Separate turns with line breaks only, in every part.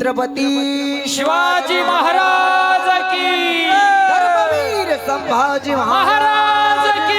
छत्रपती
शिवाजी महाराज की,
धर्मवीर संभाजी
महाराज की.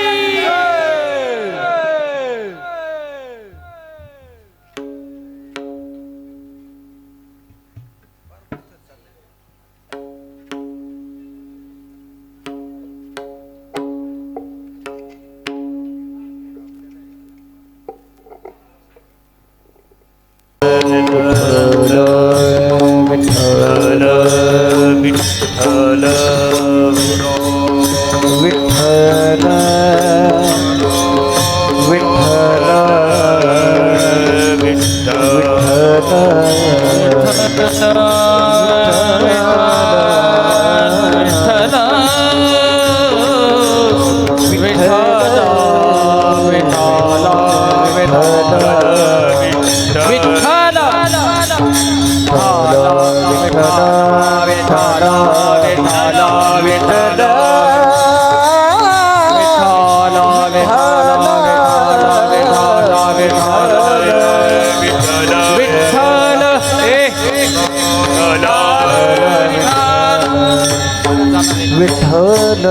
विठ्ठल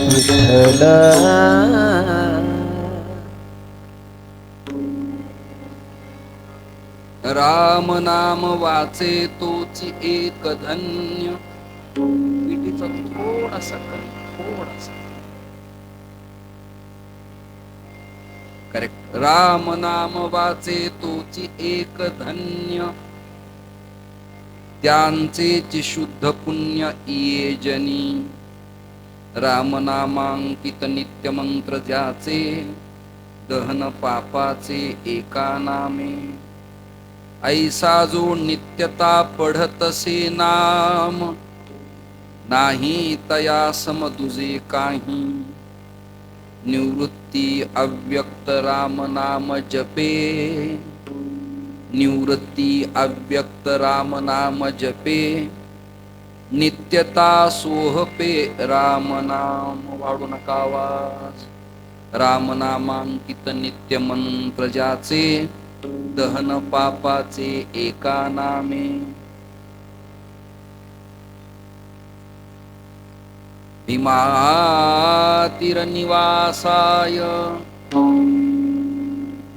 विठ्ठल.
राम नाम वाचे तोची एक धन्य. पिटीचा थोडासा करेक्ट. राम नाम वाचे तोची एक धन्य. त्यांचे शुद्ध पुण्य येजनी. रामनामांकित नित्य मंत्र ज्याचे दहन पापाचे एका नामे. ऐसा जो नित्यता पढतसे नाम. नाही तया सम तुझे काही. निवृत्ती अव्यक्त राम नाम जपे. निवृत्ती अव्यक्त राम नाम जपे. नित्यता सोहपे राम नाम. वाढू नका आवाज. राम नामांकित नित्य मंत्र ज्याचे दहन पापाचे एका नामे. भीमातीर निवासाय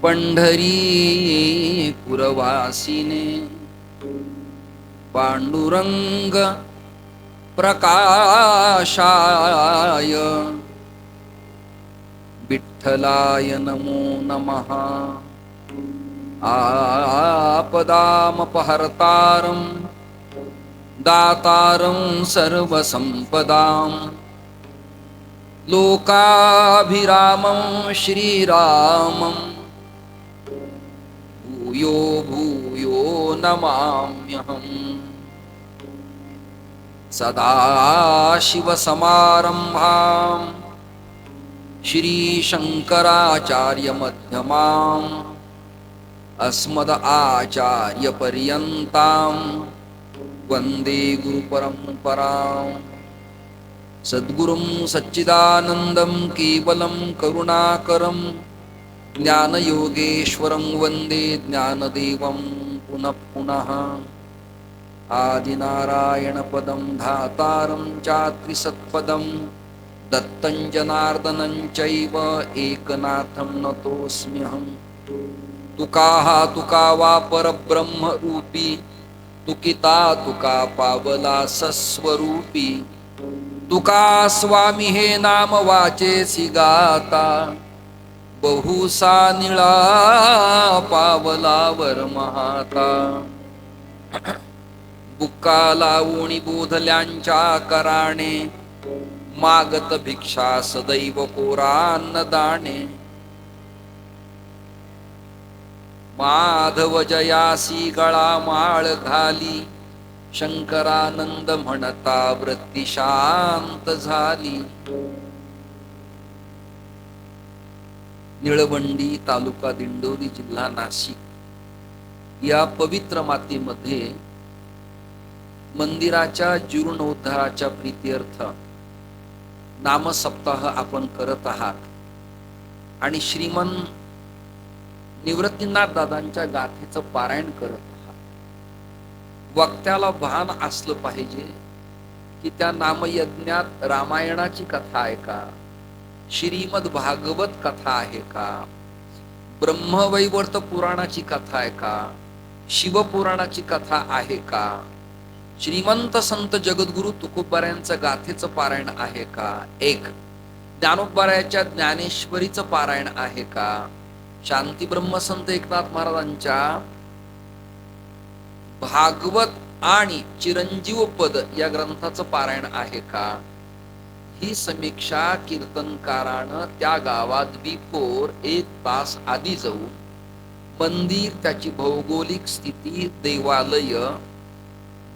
पंढरी पुरवासिने. पांडुरंग प्रकाशाय विठ्ठलाय नमो नमः. आपदामपहर्तारं दातारं सर्वसंपदां. लोकाभिरामं श्रीरामं भूयो भूयो नमाम्यहम्. सदाशिवसमारम्भां श्रीशङ्कराचार्यमध्यमाम्. अस्मद आचार्यपर्यन्तां वन्दे गुरुपरम्पराम्. सद्गुरुं सच्चिदानन्दं केवलं करुणाकरं ज्ञानयोगेश्वरं वन्दे ज्ञानदेवं पुनः पुनः. आदिनारायणपदं धातारं चात्रिसत्पदं दत्तं जनार्दनं चैव एकनाथं नतोऽस्म्यहम्. तुका हा तुका वा परब्रह्म रूपी. तुकिता तुका पावला सस्वरूपी. तुका स्वामी हे नाम वाचेसी गाता. बहुसा निळा पावला वर महाता. बुक्का लावणी बोधल्यांच्या कराणे. मागत भिक्षा सदैव कोरान्न दाणे. माधव जयासी गळा माळ घाली. शंकरानंद म्हणता वृत्ती शांत झाली. निळवंडी तालुका दिंडोरी जिल्हा नाशिक या पवित्र मातीमध्ये मंदिराच्या जीर्णोद्धाराच्या प्रीत्यर्थ नामसप्ताह आपण करत आहात. आणि श्रीमन निवृत्तीनाथ दादांच्या गाथेचं पारायण करत आहात. वक्त्याला भान असलं पाहिजे की त्या नामयज्ञात रामायणाची कथा आहे का, श्रीमद भागवत कथा आहे का, ब्रह्मवैवर्त पुराणाची कथा आहे का, शिवपुराणाची कथा आहे का, श्रीमंत संत जगद्गुरु तुकोबाऱ्यांचं गाथेचं पारायण आहे का, एक ज्ञानोबाऱ्याच्या ज्ञानेश्वरीचं पारायण आहे का, शांती ब्रह्मसंत एकनाथ महाराजांच्या भागवत आणि चिरंजीव पद या ग्रंथाचं पारायण आहे का, ही समीक्षा कीर्तनकारानं त्या गावात बिफोर 1 तास आधी जाऊन मंदिर, त्याची भौगोलिक स्थिती, देवालय,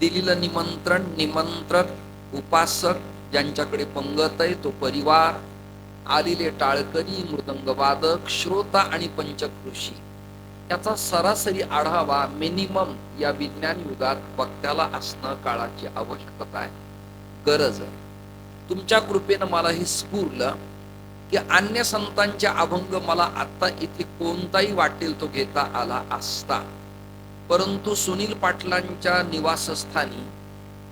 दिलेलं निमंत्रण, उपासक ज्यांच्याकडे पंगत आहे तो परिवार, आलेले टाळकरी, मृदंगवादक, श्रोता आणि पंचकृषी याचा सरासरी आढावा मिनिमम या विज्ञान युगात वक्त्याला असणं काळाची आवश्यकता आहे, गरज आहे. तुमच्या कृपेनं मला हे स्फुरलं की अन्य संतांचे अभंग मला आता इथे कोणताही वाटेल तो घेता आला असता, परंतु सुनील पाटलांच्या निवासस्थानी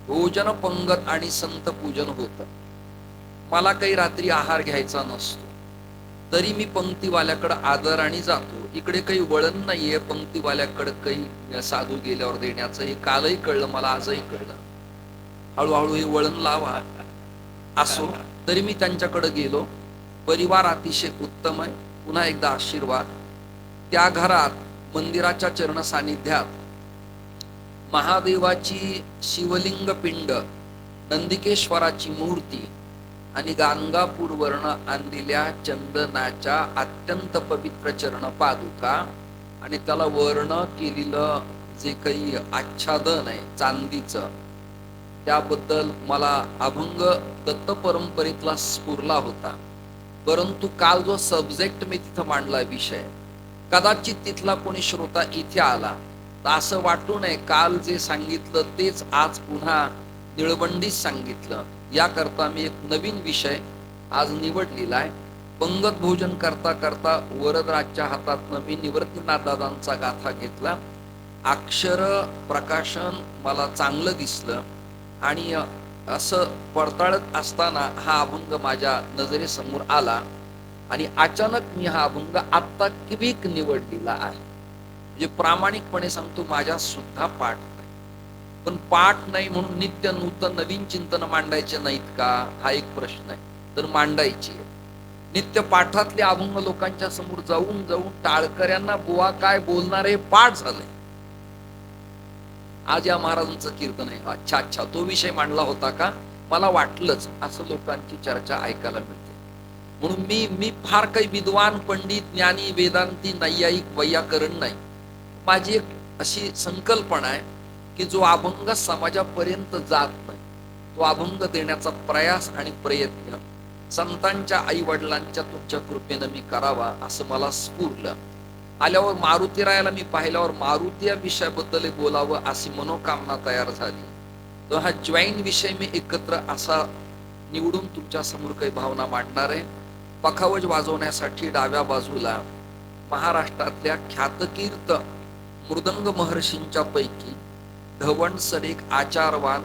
भोजन पंगत आणि संत पूजन होतं. मला काही रात्री आहार घ्यायचा नसतो, तरी मी पंक्तीवाल्याकडे आदराने जातो. इकडे काही वळण नाहीये पंक्तीवाल्याकडे काही साधू गेल्यावर देण्याचं, हे कालही कळलं मला, आजही कळलं. हळूहळू हे वळण लावा. असो, तरी मी त्यांच्याकडे गेलो. परिवार अतिशय उत्तम आहे. पुन्हा एकदा आशीर्वाद. त्या घरात मंदिराच्या चरण सानिध्यात महादेवाची शिवलिंग पिंड, नंदिकेश्वराची मूर्ती आणि गाणगापूर वर्ण आणलेल्या चंदनाच्या अत्यंत पवित्र चरण पादुका आणि त्याला वर्ण केलेलं जे काही आच्छादन आहे चांदीचं, त्याबद्दल मला अभंग दत्त परंपरेतला स्फुरला होता. परंतु काल जो सब्जेक्ट मी तिथं मांडला विषय, कदाचित तिथला कोणी श्रोता इथे आला तर असं वाटू नये काल जे सांगितलं तेच आज पुन्हा निळबंडीत सांगितलं. याकरता मी एक नवीन विषय आज निवडलेला आहे. पंगत भोजन करता करता वरदराजच्या हातातनं मी निवृत्तीनाथ दादांचा गाथा घेतला. अक्षर प्रकाशन मला चांगलं दिसलं आणि असं पडताळत असताना हा अभंग माझ्या नजरेसमोर आला आणि अचानक मी हा अभंग आत्ता क्विक निवडलेला आहे. म्हणजे प्रामाणिकपणे सांगतो, माझ्या सुद्धा पाठ नाही, पण पाठ नाही म्हणून नित्य नूतन नवीन चिंतन मांडायचे नाहीत का, हा एक प्रश्न आहे. तर मांडायची. नित्य पाठातले अभंग लोकांच्या समोर जाऊन जाऊन टाळकऱ्यांना बुवा काय बोलणार हे पाठ झालंय. आज या महाराजांचं कीर्तन आहे. अच्छा अच्छा, तो विषय मांडला होता का, मला वाटलंच. असं लोकांची चर्चा ऐकायला मिळते. म्हणून मी फार काही विद्वान, पंडित, ज्ञानी, वेदांती, नैयायिक, वैयाकरण नाही. माझी एक अशी संकल्पना आहे की जो अभंग समाजापर्यंत जात नाही तो अभंग देण्याचा प्रयास आणि प्रयत्न संतांच्या आई वडिलांच्या तुमच्या कृपेनं मी करावा असं मला स्फुरलं. आल्यावर मारुतीरायाला मी पाहिल्यावर मारुती या विषयाबद्दल बोलावं अशी मनोकामना तयार झाली. तर हा जॉईंट विषय मी एकत्र असा निवडून तुमच्या समोर काही भावना मांडणार आहे. पखावज वाजवण्यासाठी डाव्या बाजूला महाराष्ट्रातल्या ख्यातकीर्त मृदंग महर्षींच्या पैकी धवण सरेक, आचारवान,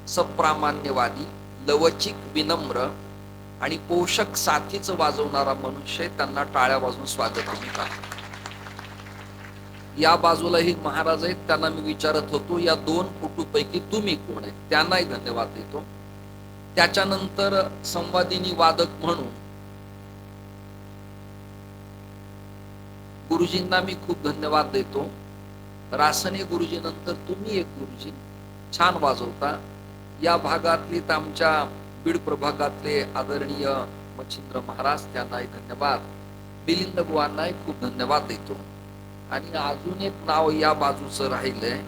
सप्रामाण्यवादी, लवचिक, विनम्र आणि पोषक साथीचं वाजवणारा मनुष्य, त्यांना टाळ्या वाजवून स्वागत करा. या बाजूला ही महाराज आहेत, त्यांना मी विचारत होतो या 2 फोटोपैकी तुम्ही कोण आहे, त्यांनाही धन्यवाद देतो. त्याच्यानंतर संवादिनी वादक म्हणून गुरुजींना मी खूप धन्यवाद देतो. रासने गुरुजी नंतर तुम्ही एक गुरुजी, छान वाजवता. या भागातले आमच्या बीड प्रभागातले आदरणीय मच्छिंद्र महाराज, त्यांनाही धन्यवाद. मिलिंद बुवांनाही खूप धन्यवाद देतो. आणि अजून एक नाव या बाजूचं राहिलंय,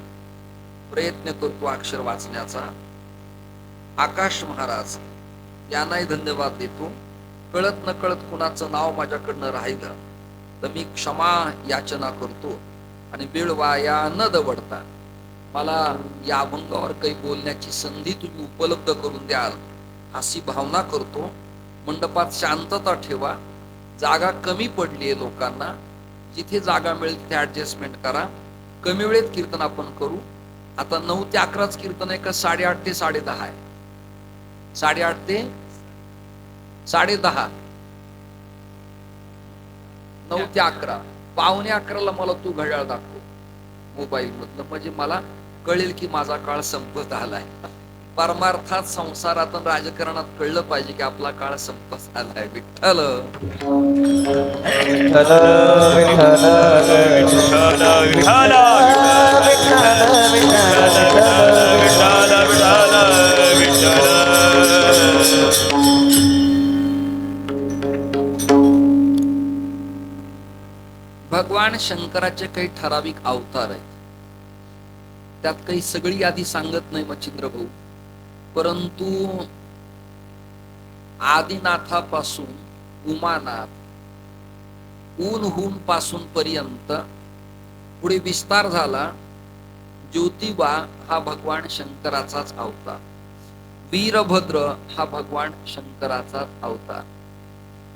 प्रयत्न करतो अक्षर वाचण्याचा, आकाश महाराज, यांनाही धन्यवाद देतो. कळत न कळत कुणाचं नाव माझ्याकडनं राहिलं तर मी क्षमा याचना करतो आणि वेळ वाया न दवडता मला या अभंगावर काही बोलण्याची संधी तुम्ही उपलब्ध करून द्याल अशी भावना करतो. मंडपात शांतता ठेवा. जागा कमी पडली आहे लोकांना, जिथे जागा मिळेल तिथे ऍडजस्टमेंट करा. कमी वेळेत कीर्तन आपण करू आता 9 ते 11च कीर्तन आहे का 8:30 ते 10:30 आहे? 8:30 ते 10:30, 9 ते 11. 9:45 मला तू घड्याळ दाखव मोबाईल मधलं, म्हणजे मला कळेल की माझा काळ संपत आलाय. परमार्थात, संसारात आणि राजकारणात कळलं पाहिजे की आपला काळ संपत आलाय. विठ्ठल
विठ्ठल विठ्ठल
भगवान शंकराचे काही ठराविक अवतार आहेत, त्यात काही सगळी यादी सांगत नाही मच्छिंद्र भाऊ, परंतु आदिनाथापासून उमानाथ, ऊन हून पासून पर्यंत पुढे विस्तार झाला. ज्योतिबा हा भगवान शंकराचाच अवतार, वीरभद्र हा भगवान शंकराचाच अवतार.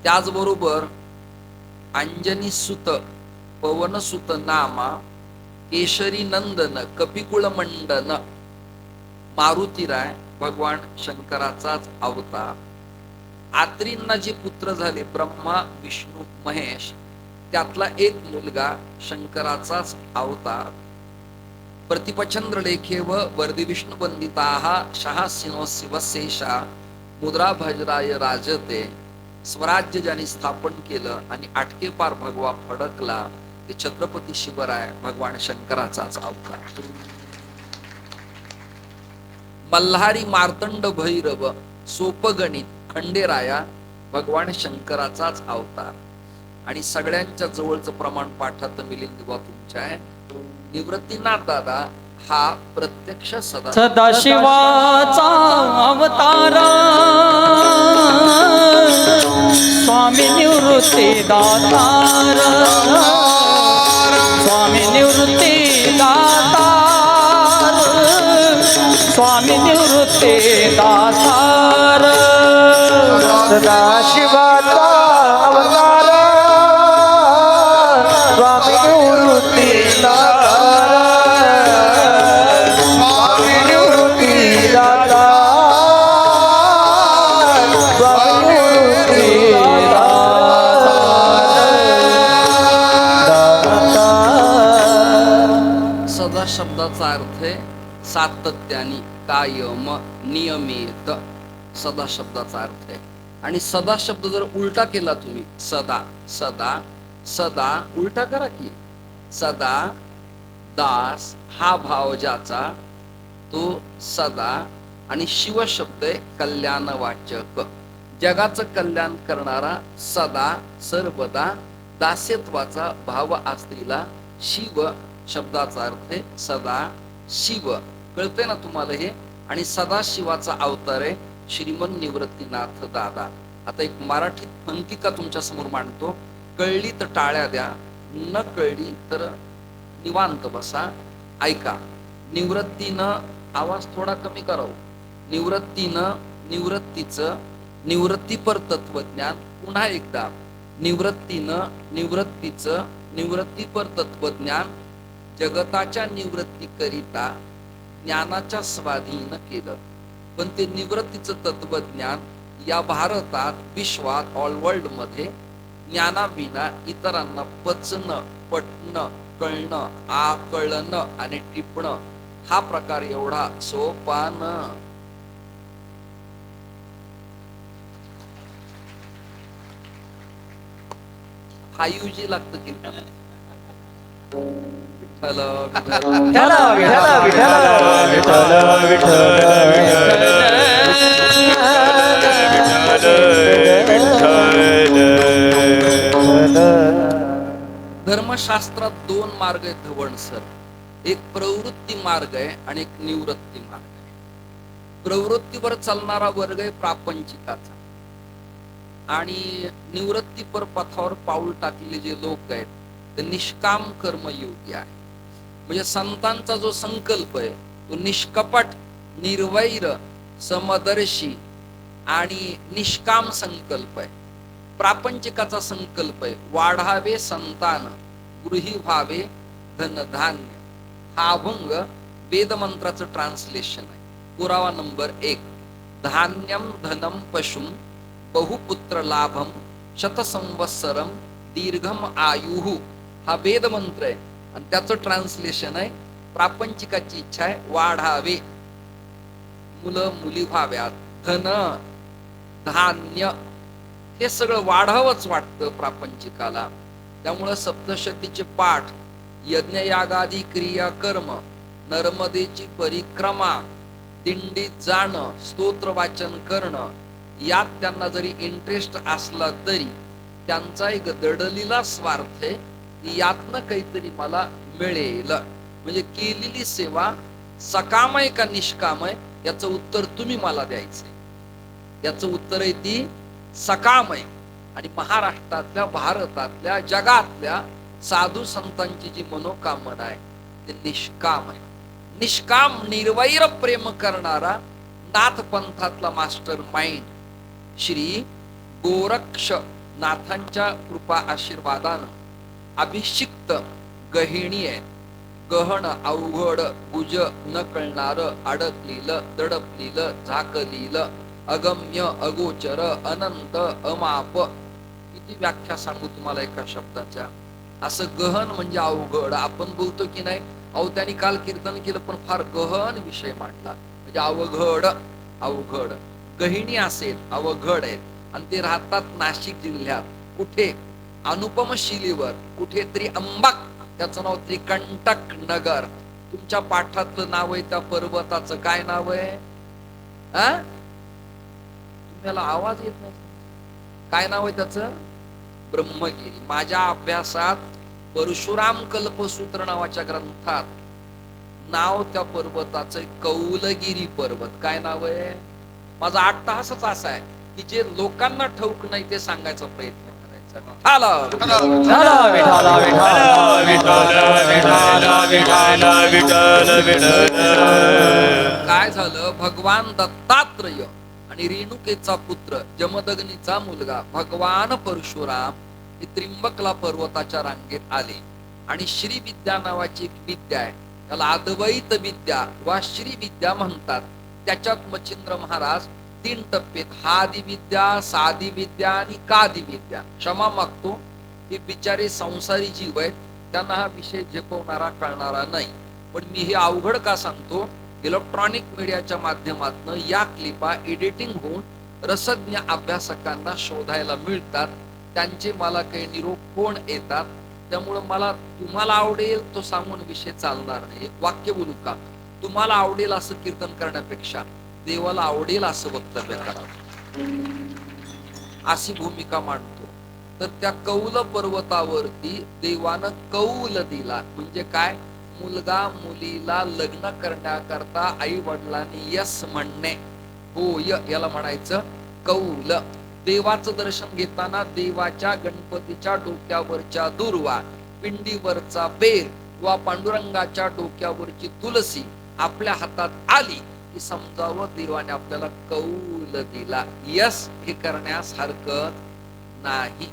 त्याचबरोबर अंजनी सुत, पवन सुत नामा, केशरी नंदन, कपिकुळ मंडन, मारुतीराय भगवान शंकराचाच अवतार. आत्रींना जे पुत्र झाले ब्रह्मा विष्णू महेश, त्यातला एक मुलगा शंकराचाच अवतार. प्रतिपचंद्र लेखे व वर्दी विष्णू वंदिता शहासिनो शिवशेषा, मुद्रा भजराय राजते. स्वराज्य ज्यांनी स्थापन केलं आणि आटके पार भगवा फडकला, ते छत्रपती शिवराय भगवान शंकराचाच अवतार. मल्हारी मार्तंड भैरव, सोपगणित खंडेराया भगवान शंकराचाच अवतार. आणि सगळ्यांच्या जवळचं प्रमाण पाठात मिलिंद बुवा तुमच्या आहे. निवृत्तीनाथ दादा हा प्रत्यक्ष
सदाशिवाचा अवतार, स्वामी निवृत्ती दातार, स्वामी निवृत्ती दातार, स्वामी निवृत्ती दातार.
सदाशिवाचा अवतार, स्वामी निवृत्ती दातार, स्वामी निवृत्ती दातार, स्वामी निवृत्ती दातार.
सदा शब्दाचा अर्थ आहे सातत्याने, कायम, नियमित. सदा शब्दाचा अर्थ आहे. आणि सदा शब्द जर उलटा केला तुम्ही, सदा सदा सदा उलटा करा की, सदा दास हा भाव ज्याचा तो सदा. आणि शिव शब्द आहे कल्याणवाचक, जगाचं कल्याण करणारा सदा सर्वदा. दास्यत्वाचा भाव असलेला शिव शब्दाचा अर्थ आहे सदा शिव. कळतंय ना तुम्हाला हे? आणि सदा शिवाचा अवतार आहे श्रीमन निवृत्तीनाथ दादा. आता एक मराठीत पंक्तिका तुमच्या समोर मांडतो. कळली तर टाळ्या द्या, न कळली तर निवांत बसा. ऐका. निवृत्तीनं, आवाज थोडा कमी करावं. निवृत्तीनं, निवृत्तीचं, निवृत्तीपर तत्वज्ञान. पुन्हा एकदा. निवृत्तीनं, निवृत्तीचं, निवृत्तीपर तत्वज्ञान जगताच्या निवृत्तीकरिता ज्ञानाच्या स्वाधीन केलं. पण ते निवृत्तीचं तत्वज्ञान या भारतात, विश्वात, ऑल वर्ल्ड मध्ये ज्ञानाविना इतरांना पचणं, पटणं, कळणं, आकळणं आणि टिपणं हा प्रकार एवढा सोपा न. फायुजी लागतं की विठ्ठल धर्मशास्त्रात दोन मार्ग आहेत धवणसर. एक प्रवृत्ती मार्ग आहे आणि एक निवृत्ती मार्ग आहे. प्रवृत्तीवर चालणारा वर्ग आहे प्रापंचिकाचा, आणि निवृत्तीपर पथावर पाऊल टाकलेले जे लोक आहेत ते निष्काम कर्मयोगी आहे. म्हणजे संतांचा जो संकल्प आहे तो निष्कपट, निर्वैर, समदर्शी आणि निष्काम संकल्प आहे. प्रापंचिकाचा संकल्प आहे वाढावे संतान, गृही व्हावे धनधान्य. हा अभंग वेदमंत्राचं ट्रान्सलेशन आहे. पुरावा नंबर 1, धान्यम धनम पशुम बहुपुत्र लाभम शतसंवत्सरम दीर्घम आयुः हा वेद मंत्र आहे आणि त्याचं ट्रान्सलेशन आहे प्रापंचिकाची इच्छा आहे वाढावे, मुलं मुली व्हाव्यात, धन धान्य हे सगळं वाढावंच वाटतं प्रापंचिकाला. त्यामुळं सप्तशतीचे पाठ, यज्ञयागादी क्रिया कर्म, नर्मदेची परिक्रमा, दिंडीत जाणं, स्तोत्र वाचन करणं यात त्यांना जरी इंटरेस्ट असला तरी त्यांचा एक दडलेला स्वार्थ आहे की यातनं काहीतरी मला मिळेल. म्हणजे केलेली सेवा सकाम आहे का निष्काम आहे याचं उत्तर तुम्ही मला द्यायचंय. याचं उत्तर आहे ती सकाम आहे. आणि महाराष्ट्रातल्या, भारतातल्या, जगातल्या साधू संतांची जी मनोकामना आहे ते निष्काम आहे. निष्काम निर्वैर प्रेम करणारा नाथ पंथातला मास्टर माइंड श्री गोरक्ष नाथांच्या कृपा आशीर्वादानं अभिषिक्त गहिणी आहे. गहन अवघड गुज न कळणार, अडकलीलं दडपलीलं झाकलीलं, अगम्य अगोचर अनंत अमाप. किती व्याख्या सांगू तुम्हाला एका शब्दाच्या. असं गहन म्हणजे अवघड. आपण बोलतो की नाही अहो त्यांनी काल कीर्तन केलं पण फार गहन विषय मांडला, म्हणजे अवघड. अवघड गहिणी असेल अवघड आहेत आणि ते राहतात नाशिक जिल्ह्यात. कुठे? अनुपम शिलेवर, कुठेतरी अंबाक, त्याचं नाव त्रिकंटक नगर. तुमच्या पाठातलं नाव आहे त्या पर्वताचं. काय नाव आहे? तुम्हाला आवाज येत नाही. काय नाव आहे त्याचं? ब्रह्मगिरी. माझ्या अभ्यासात परशुराम कल्पसूत्र नावाच्या ग्रंथात नाव त्या पर्वताचं कौलगिरी पर्वत. काय नाव आहे? माझा 8 तासच असा आहे की जे लोकांना ठाऊक नाही ते सांगायचा प्रयत्न करायचा. काय झालं? भगवान दत्तात्रय आणि रेणुकेचा पुत्र जमदग्नीचा मुलगा भगवान परशुराम हे त्रिंबकला पर्वताच्या रांगेत आले आणि श्री विद्या नावाची एक विद्या आहे, त्याला अद्वैत विद्या वा श्री विद्या म्हणतात. त्याच्यात मच्छिंद्र महाराज 3 टप्पेत, हादी विद्या, साधी विद्या आणि कादी विद्या. क्षमा मागतो, हे बिचारे संसारी जीव आहेत, त्यांना हा विषय झेपवणारा कळणारा नाही. पण मी हे अवघड का सांगतो? इलेक्ट्रॉनिक मीडियाच्या माध्यमातून या क्लिपा एडिटिंग होऊन रसज्ञ अभ्यासकांना शोधायला मिळतात. त्यांचे मला काही निरोप फोन येतात. त्यामुळं मला तुम्हाला आवडेल तो सांगून विषय चालणार नाही. एक वाक्य बोलू का? तुम्हाला आवडेल असं कीर्तन करण्यापेक्षा देवाला आवडेल असं वक्तव्य करावं, अशी भूमिका मांडतो. तर त्या कौल पर्वतावरती देवानं कौल दिला. म्हणजे काय? मुलगा मुलीला लग्न करण्याकरता आई वडिलांनी यस म्हणणे, होय याला म्हणायचं कौल. देवाचं दर्शन घेताना देवाच्या गणपतीच्या डोक्यावरच्या दुर्वा, पिंडीवरचा बेर वा पांडुरंगाच्या डोक्यावरची तुलसी आपल्या हातात आली की समजावं देवाने आपल्याला कौल दिला. यस हे करण्यास हरकत नाही.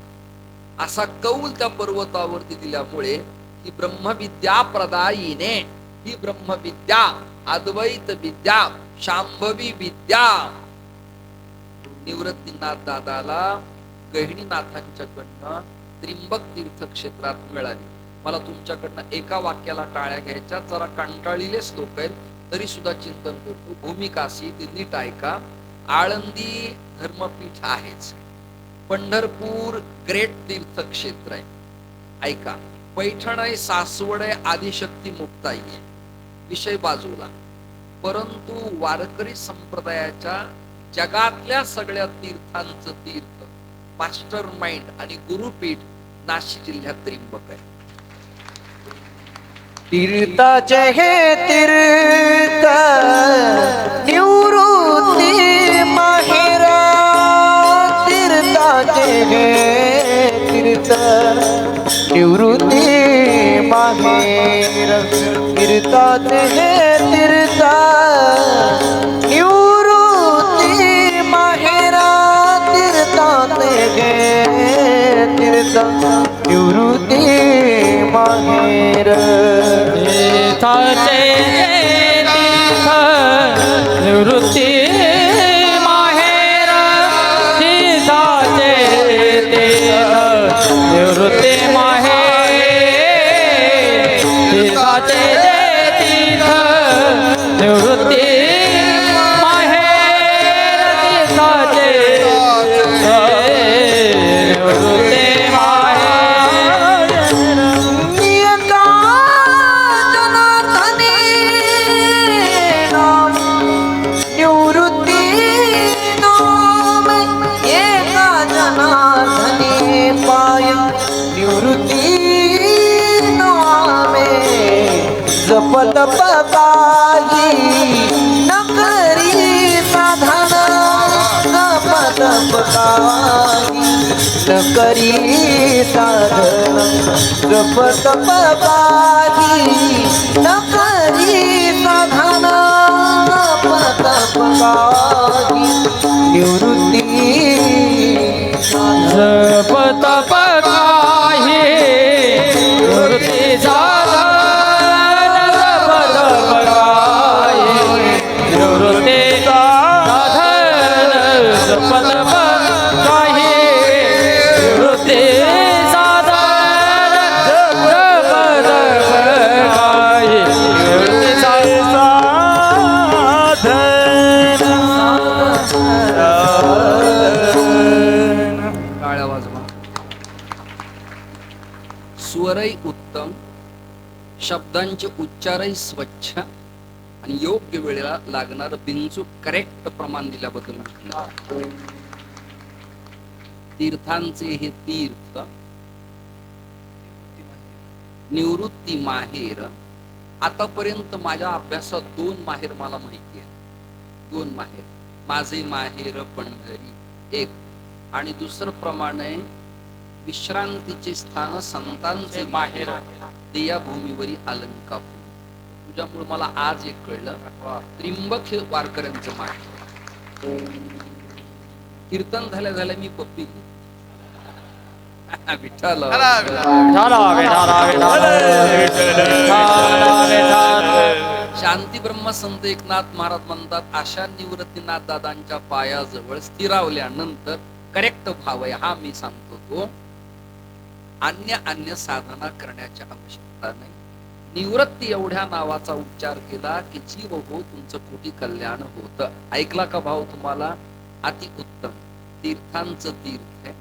असा कौल त्या पर्वतावरती दिल्यामुळे ही ब्रह्मविद्या प्रदायिने, ही ब्रह्मविद्या, अद्वैत विद्या, शांभवी विद्या निवृत्तीनाथ दादाला गहिनीनाथांच्याकडनं त्रिंबक तीर्थ क्षेत्रात मिळाली. मला तुमच्याकडनं एका वाक्याला टाळ्या घ्यायच्या. जरा कंटाळलेलेच लोक आहेत तरी सुद्धा चिंतन करतो. भूमिका अशी ती नीट ऐका. आळंदी धर्मपीठ आहेच, पंढरपूर ग्रेट तीर्थ क्षेत्र आहे, ऐका. पैठण आहे, सासवड आहे, आदिशक्ती मुक्ताई आहे, विषय बाजूला. परंतु वारकरी संप्रदायाच्या जगातल्या सगळ्या तीर्थांचं तीर्थ, मास्टर माइंड आणि गुरुपीठ नाशिक जिल्ह्यात त्रिंबक आहे.
तीर्थाचे हे तीर्थ निवृत्ती माहेरा, तीर्थाचे हे तीर्थ निवृत्ती माहेर, तीर्थाचे हे तीर्थ निवृत्ती माहेरा, तीर्थाचे हे तीर्थ निवृत्ती माहेर.
तीर्थाचे
तप काही न करी साधन जप तप काही न करी साधन जप तप काही न करी साधन जप तप काही निवृत्ती
जप तप काही निवृत्ती साधन जप तप काही निवृत्ती साधन जप तप काही निवृत्ती साधन जप तप काही निवृत्ती
टाळ्या वाजवा. स्वरही उत्तम, शब्दांचे उच्चारही स्वच्छ आणि योग्य वेळेला लागणार बिंजू करेक्ट प्रमाण दिल्याबद्दल धन्यवाद. तीर्थांचे हे तीर्थ निवृत्ती माहेर. आतापर्यंत माझ्या अभ्यासात 2 माहेर मला माहिती आहे. 2 माहेर. माझे माहेर पंढरी एक, आणि दुसरं प्रमाण आहे विश्रांतीचे स्थान संतांचे माहेर ते या भूमीवरी अलंकापूर. तुझ्यामुळे मला आज एक कळलं, त्रिंबक हे वारकऱ्यांचं माहेर. कीर्तन झाल्या झाल्या मी पप्पी विठ्ठल शांती ब्रह्म संत एकनाथ महाराज म्हणतात, अशा निवृत्तीनाथ दादांच्या पायाजवळ स्थिरावल्यानंतर करेक्ट भाव आहे हा मी सांगतो तो, अन्य साधना करण्याची आवश्यकता नाही. निवृत्ती एवढ्या नावाचा उच्चार केला की जीव हो तुमचं कोटी कल्याण होतं. ऐकला का भाव तुम्हाला? अति उत्तम. तीर्थांचं तीर्थ आहे,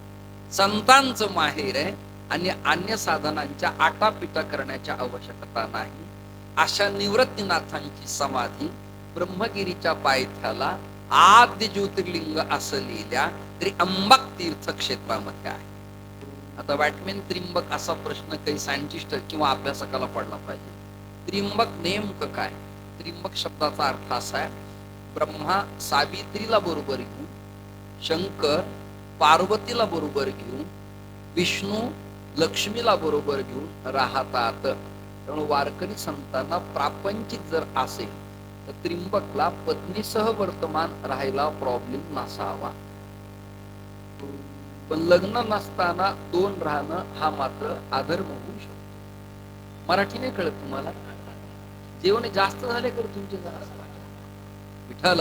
संतांचं माहेर आहे आणि अन्य साधनांच्या आटापिटा करण्याची आवश्यकता नाही. अशा निवृत्तीनाथांची समाधी ब्रह्मगिरीच्या पायथ्याला आद्य ज्योतिर्लिंग असलेल्या त्र्यंबक तीर्थ क्षेत्रामध्ये आहे. आता बॅटमॅन त्रिंबक असा प्रश्न काही सायंटिस्ट किंवा अभ्यासकाला पडला पाहिजे. त्रिंबक नेमकं काय? त्रिंबक शब्दाचा अर्थ असा आहे, ब्रह्मा सावित्रीला बरोबर घेऊन, शंकर पार्वतीला बरोबर घेऊन, विष्णू लक्ष्मीला बरोबर घेऊन राहतात. त्यामुळे वारकरी संतांना प्रापंचिक जर असेल तर त्रिंबकला पत्नीसह वर्तमान राहायला प्रॉब्लेम नसावा, पण लग्न नसताना 2 राहणं हा मात्र अधर्म होऊ शकतो. मराठी नाही कळत तुम्हाला? जेवण जास्त झाले कर तुमचे जरा. विठ्ठल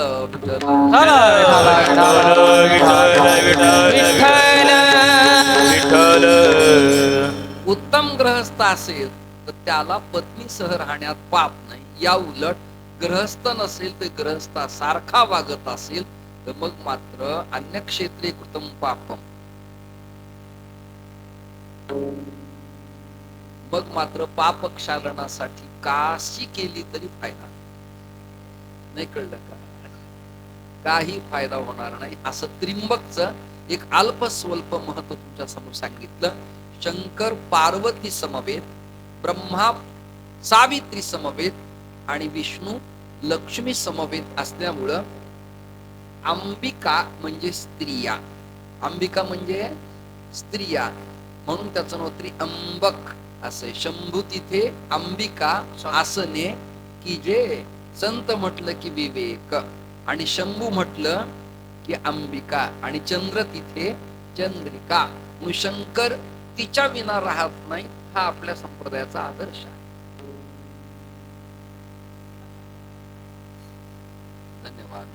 उत्तम ग्रहस्थ असेल तर त्याला पत्नीसह राहण्यात पाप नाही. या उलट ग्रहस्थ नसेल तर ग्रहस्था सारखा वागत असेल तर मग मात्र अन्य क्षेत्रे कृतम पापम, मग मात्र पाप क्षालनासाठी काशी केली तरी फायदा नाही. कळलं का? काही फायदा होणार नाही. असं त्रिंबकचं एक अल्प स्वल्प महत्व तुमच्या समोर सांगितलं. शंकर पार्वती समवेत, ब्रह्मा सावित्री समवेत आणि विष्णू लक्ष्मी समवेत असल्यामुळं अंबिका म्हणजे स्त्रिया, अंबिका म्हणजे स्त्रिया म्हणून त्याचं नाव त्रिअंबक असे. शंभू तिथे अंबिका आसने की जे संत म्हटलं की विवेक, आणि शंभू म्हटलं की अंबिका, आणि चंद्र तिथे चंद्रिका. म्हणून शंकर तिच्या विना राहत नाही हा आपल्या संप्रदायाचा आदर्श आहे. धन्यवाद.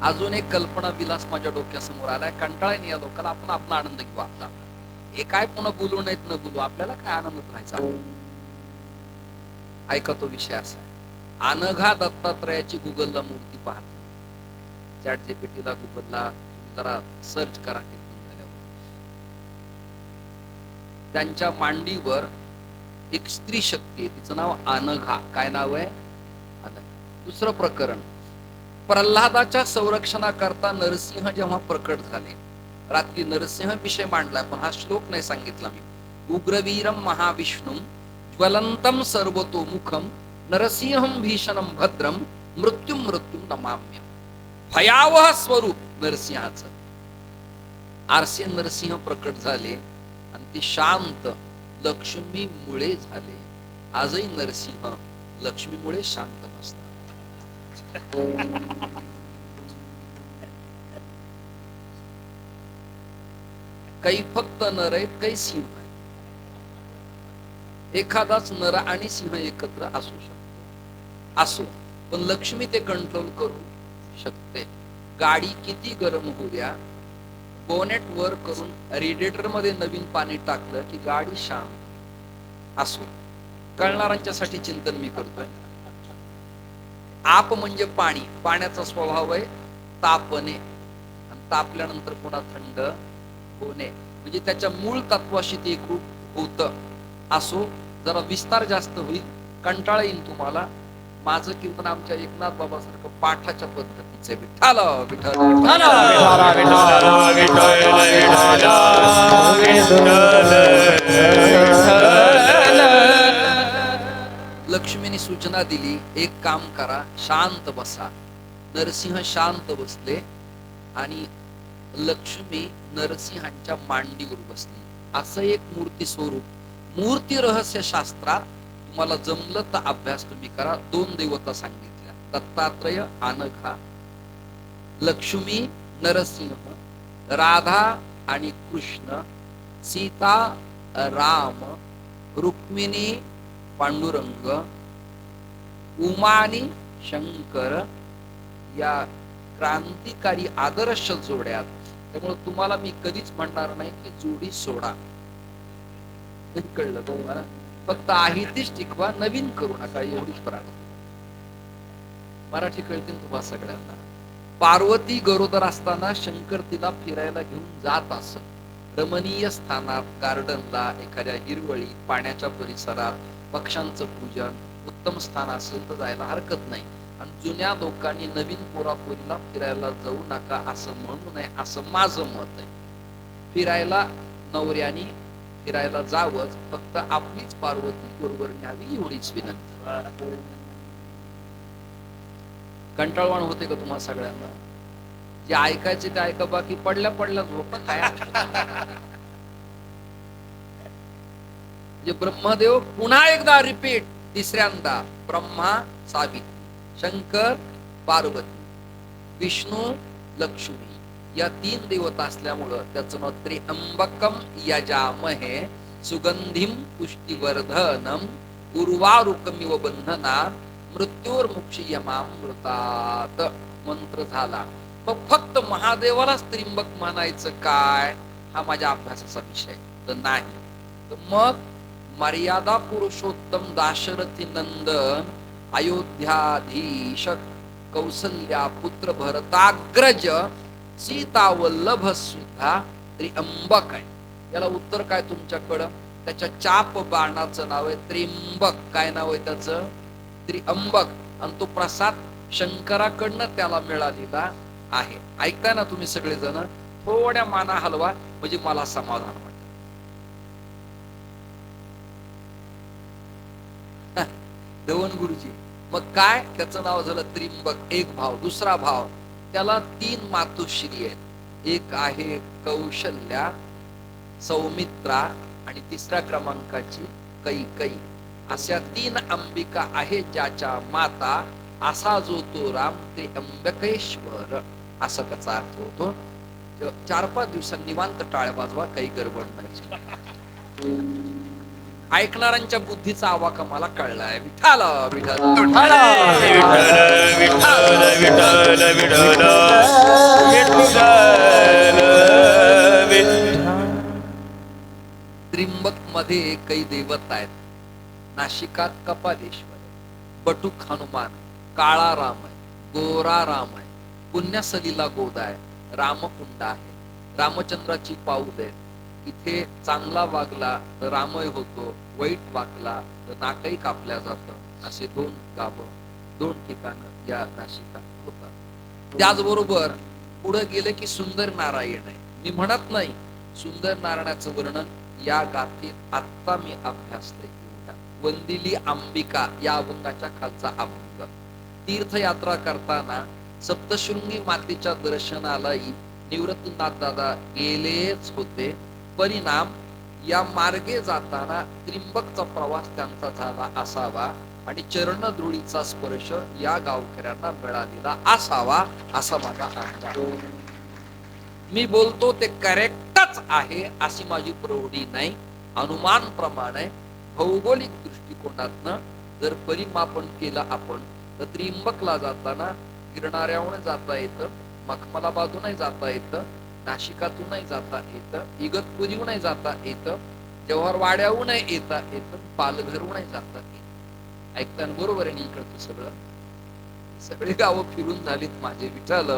अजून एक कल्पना विलास माझ्या डोक्यासमोर आलाय. कंटाळा नाही या लोकांना. आपण आपला आनंद घेऊ आपला. हे काय पुन्हा बोलू नाहीत न बोलू, आपल्याला काय आनंद राहायचा. ऐका तो विषय असा आहे. अनघा दत्तात्रयाची गुगलला मूर्ती पाहते. चॅट जीपीटीला गुगलला जरा सर्च करा. त्यांच्या मांडीवर एक स्त्री शक्ती आहे, तिचं नाव अनघा. काय नाव आहे? अनघा. दुसरं प्रकरण, प्रल्हादाच्या संरक्षणाकरता नरसिंह जेव्हा प्रकट झाले रात्री नरसिंह विषय मांडला, पण हा श्लोक नाही सांगितला मी. उग्रवीरम महाविष्णू ज्वलंतम सर्वतोमुखम नरसिंहम भीषणम भद्रम मृत्युम मृत्युम नमाम्य. भयावह स्वरूप नरसिंहाचं. आरसे नरसिंह प्रकट झाले आणि ते शांत लक्ष्मीमुळे झाले. आजही नरसिंह लक्ष्मीमुळे शांत नसतात. काही फक्त नर आहेत, काही सिंह आहेत. एखादाच नर आणि सिंह एकत्र असू शकतो, असो, पण लक्ष्मी ते कंट्रोल करू शकते. गाडी किती गरम होऊ द्या, बोनेट वर करून रेडिएटर मध्ये नवीन पाणी टाकलं की गाडी शांत. असो, कळणाऱ्यांच्यासाठी चिंतन मी करतोय. आप म्हणजे पाणी, पाण्याचा स्वभाव आहे तापणे, आणि तापल्यानंतर पुन्हा थंड होणे, म्हणजे त्याच्या मूळ तत्वाशी ते एकरूप होत. असो, जरा विस्तार जास्त होईल, कंटाळा येईल तुम्हाला. माझं कीर्तन आमच्या एकनाथ बाबा सारखं पाठाच्या पद्धतीचे. विठ्ठल विठ्ठल लक्ष्मीने सूचना दिली, एक काम करा, शांत बसा. नरसिंह शांत बसले आणि लक्ष्मी नरसिंहांच्या मांडीवर बसली. असं एक मूर्ती स्वरूप. मूर्ती रहस्य शास्त्रात तुम्हाला जमलं तर अभ्यास तुम्ही करा. 2 देवता सांगितल्या, दत्तात्रय अनघा. लक्ष्मी नरसिंह, राधा आणि कृष्ण, सीता राम, रुक्मिणी पांडुरंग, उमानी शंकर, या क्रांतिकारी आदर्श जोड्यात. त्यामुळे तुम्हाला मी कधीच म्हणणार नाही की जोडी सोडा. कळलं तुम्हाला? फक्त आहे तीच टिकवा, नवीन करू नका, एवढीच प्रार्थना. मराठी कळतील तुम्हाला सगळ्यांना. पार्वती गरोदर असताना शंकर तिला फिरायला घेऊन जात असत. रमणीय स्थानात, गार्डनला, एखाद्या हिरवळीत, पाण्याच्या परिसरात, पक्ष्यांचं पूजन, उत्तम स्थान असेल तर जायला हरकत नाही. आणि जुन्या लोकांनी नवीन पोरापोरीला फिरायला जाऊ नका असं म्हणू नये, असं माझं मत आहे. फिरायला नवऱ्यानी फिरायला जावंच, फक्त आपलीच पार्वती बरोबर न्यावी, एवढीच विनंती. कंटाळवाण होते का तुम्हाला सगळ्यांना? जे ऐकायचे ते ऐका, बाकी पडल्या पडल्या झोपा काय. जे ब्रह्मदेव पुन्हा एकदा रिपीट, तिसऱ्यांदा ब्रह्मा सावित्री, शंकर पार्वती, विष्णू लक्ष्मी, या 3 देवता असल्यामुळं त्याचं नाव त्र्यंबकम यजामहे सुगंधिम पुष्टिवर्धनम उर्वारुकमिव बंधना मृत्योर्मुक्षीयमामृतात. मंत्र झाला. मग फक्त महादेवालाच त्र्यंबक म्हणायचं काय, हा माझ्या अभ्यासाचा विषय तर नाही. तर मग मर्यादा पुरुषोत्तम दाशरथी नंदन अयोध्याधीश कौसल्या पुत्र भरताग्रज सीता वल्लभ सुद्धा त्र्यंबक आहे. याला उत्तर काय तुमच्याकडं? त्याच्या चाप बाणाचं नाव आहे त्र्यंबक. काय नाव आहे त्याचं? त्र्यंबक. आणि तो प्रसाद शंकराकडनं त्याला मिळालेला आहे. ऐकताय ना तुम्ही सगळेजण? थोड्या माना हलवा म्हणजे मला समाधान वाटत. दवन गुरुजी, मग काय त्याचं नाव झालं त्र्यंबक. एक भाव. दुसरा भाव, त्याला 3 मातोश्री आहेत. एक आहे कौशल्या, सौमित्रा आणि तिसऱ्या क्रमांकाची कैकई. अशा 3 अंबिका आहेत ज्याच्या माता. असा जो तो राम त्र्यंबकेश्वर, असा त्याचा अर्थ होतो. 4-5 दिवसांनी निवांत टाळ्या वाजवा, काही गडबड नाही. ऐकणाऱ्यांच्या बुद्धीचा आवाका मला कळलाय. विठ्ठल विठ्ठल त्र्यंबक मध्ये काही देवता आहेत. नाशिकात कपालेश्वर, बटुक हनुमान, काळा राम आहे, गोरा राम आहे, पुण्यसलीला गोदा आहे, रामकुंड आहे, रामचंद्राची पाऊल आहे. इथे चांगला वागला तर रामय होतो, वाईट वागला तर नाकही कापल्या जातं. असे 2 गावं, 2 ठिकाणं या नाशिकात होतात. त्याचबरोबर पुढे गेले की सुंदर नारायण आहे. मी म्हणत नाही. सुंदर नारायणाचं वर्णन या गाथेत आत्ता मी अभ्यासलंय. वंदिली अंबिका या अभंगाच्या खालचा अभंग. तीर्थयात्रा करताना सप्तशृंगी मातेच्या दर्शनालाही निवृत्तीनाथ दादा गेलेच होते. परिणाम या मार्गे जाताना त्रिंबकचा प्रवास त्यांचा झाला असावा आणि चरणधुळीचा स्पर्श या गावकऱ्यांना मिळालेला असावा असा माझा अंदाज. मी बोलतो ते करेक्टच आहे अशी माझी प्रौढी नाही, अनुमान प्रमाणे भौगोलिक दृष्टिकोनातनं जर परिमापन केलं आपण तर त्रिंबकला जाताना गिरणाऱ्याहून जाता येतं, मखमलाबादूनही जाता येतं, नाशिकातूनही जाता येतं, इगतपुरीहूनही जाता येतं, जव्हारवाड्याहूनही येता येतं, पालघरहूनही जाता येतं. ऐकताना बरोबर आहे. इकडचं सगळे गावं फिरून झालीत माझे. विठ्ठल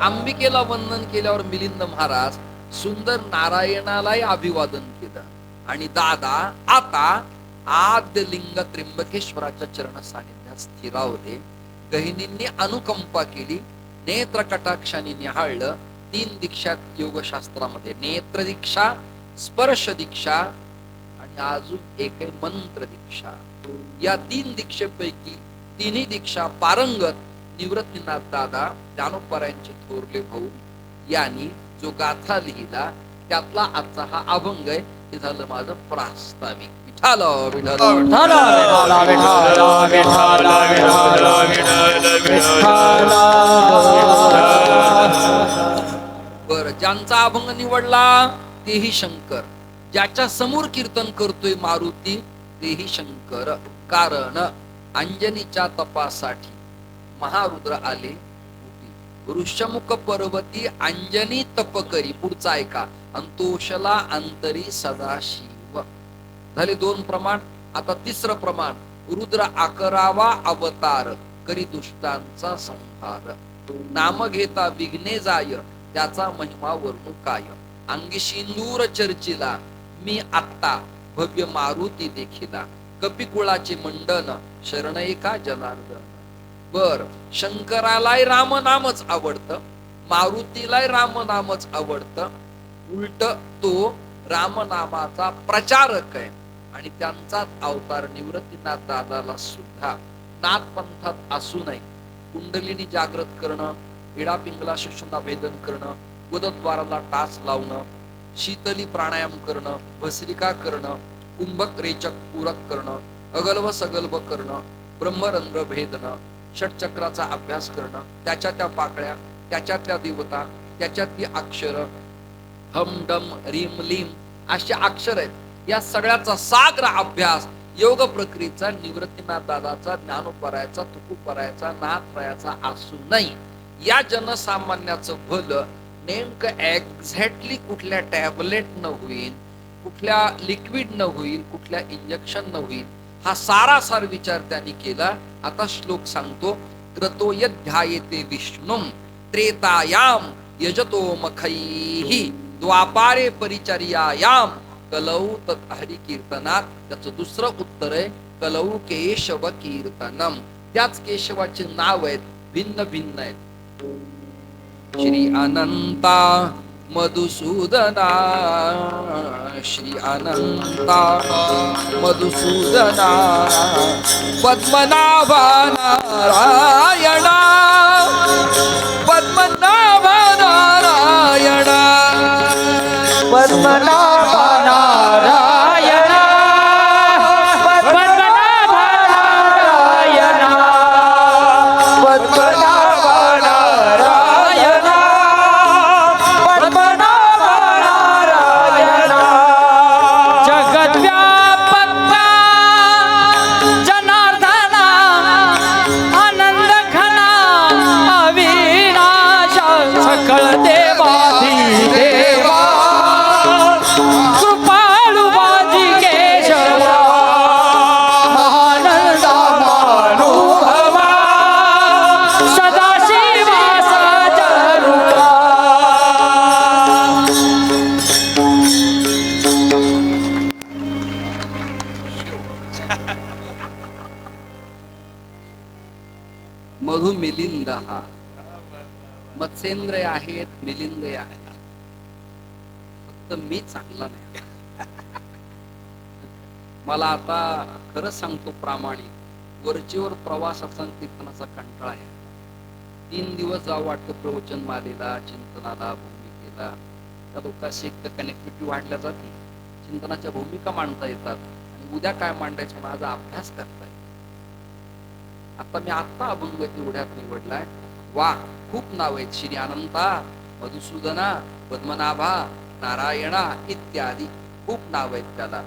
अंबिकेला वंदन केल्यावर मिलिंद महाराज सुंदर नारायणालाही अभिवादन केलं आणि दादा आता आद्य लिंग त्र्यंबकेश्वराच्या चरण सानिध्यात स्थिरावले. गहिनींनी अनुकंपा केली, नेत्र कटाक्षाने निहाळलं. 3 दीक्षा योगशास्त्रामध्ये नेत्र दीक्षा, स्पर्श दीक्षा आणि अजून एक मंत्र दीक्षा. या 3 दीक्षेपैकी 3ही दीक्षा पारंगत निवृत्तीनाथ दादा ज्ञानोबरायांचे थोरले भाऊ यांनी जो गाथा लिहिला त्यातला आजचा हा अभंग आहे. हे झालं माझं प्रास्ताविक. विठाल विठाल बर. ज्यांचा अभंग निवडला तेही शंकर, ज्याच्या समोर कीर्तन करतोय मारुती तेही शंकर. कारण अंजनीच्या तपासाठी महारुद्र आले. ऋषमुख पर्वती अंजनी तप करी. पुढचा ऐका. अंतोषला अंतरी सदाशिव. झाले 2 प्रमाण. आता 3रं प्रमाण. रुद्र 11वा अवतार करी दुष्टांचा संहार. नाम घेता विघ्ने जाय त्याचा महिमा वर्णू काय. अंगी सिंदूर चर्चिला मी आत्ता भव्य मारुती देखिला. कपिकुळाचे मंडन शरण एका जनार्दन. बर. शंकरालाही रामनामच आवडतं, मारुतीलाही रामनामच आवडतं. उलट तो रामनामाचा प्रचारक आहे आणि त्यांचाच अवतार निवृत्तीनाथ दादाला सुद्धा नाथपंथात असूनही कुंडलिनी जागृत करणं, इडा पिंगला शिशूंना भेदन करणं, गुदद्वाराला टाच लावणं, शीतली प्राणायाम करणं, भस्रिका करणं, कुंभक रेचक पूरक करणं, अगल्भ सगल्भ करणं, ब्रह्मरंध्र भेदणं, षटचक्राचा अभ्यास करणं, त्याच्या त्या पाकळ्या, त्याच्यातल्या देवता, त्याच्यातली अक्षर, हम डम रीम लीम अशी अक्षर आहेत. या सगळ्याचा साग्र अभ्यास योग प्रक्रियेचा निवृत्तीनाथ दादाचा, ज्ञानोबरायाचा, तुकोबरायाचा, नाथरायाचा असू नाही. या जनसामान्याचं भलं नेमकं एक्झॅक्टली कुठल्या टॅबलेट न होईल, कुठल्या लिक्विड न होईल, कुठल्या इंजेक्शन न होईल, हा सारासार विचार त्यांनी केला. आता श्लोक सांगतो. क्रतो यध्यायेते विष्णुम त्रेतायाम यजतो मखैहि द्वापारे परिचर्यायाम कलौ तत् हरि कीर्तनात. त्याचं 2रं उत्तर आहे कलौ केशव कीर्तनम. त्याच केशवाचे नाव आहेत, भिन्न भिन्न आहेत. श्री अनंता मधुसूदना, श्री अनंता मधुसूदना, पद्मनाभा नारायणा, पद्मनाभा नारायणा,
पद्मनाभा
नारायणा, पद्मनाभा नारायणा,
पद्मनाभा
नारायणा, पद्मनाभा नारायणा. जगद्व्यापका जनार्दना, आनंद घना अविनाशी,
मिलिंद हा. मत्स्येंद्र आहेत, मिलिंद आहेत, फक्त मी चांगला नाही. मला आता खरंच सांगतो प्रामाणिक, वरचेवर प्रवासाचा आणि कीर्तनाचा कंटाळा आहे. 3 दिवस जावं वाटतं प्रवचन मालेला, चिंतनाला, भूमिकेला. त्या लोकांशी एक तर कनेक्टिव्हिटी वाढल्या जाते, चिंतनाच्या भूमिका मांडता येतात आणि उद्या काय मांडायचं माझा अभ्यास करता येतो. आता मी आत्ता अभंग एवढ्यात निवडलाय. वा, खूप नाव आहेत. श्री अनंता, मधुसूदना, पद्मनाभा, नारायणा इत्यादी खूप नाव आहेत त्याला.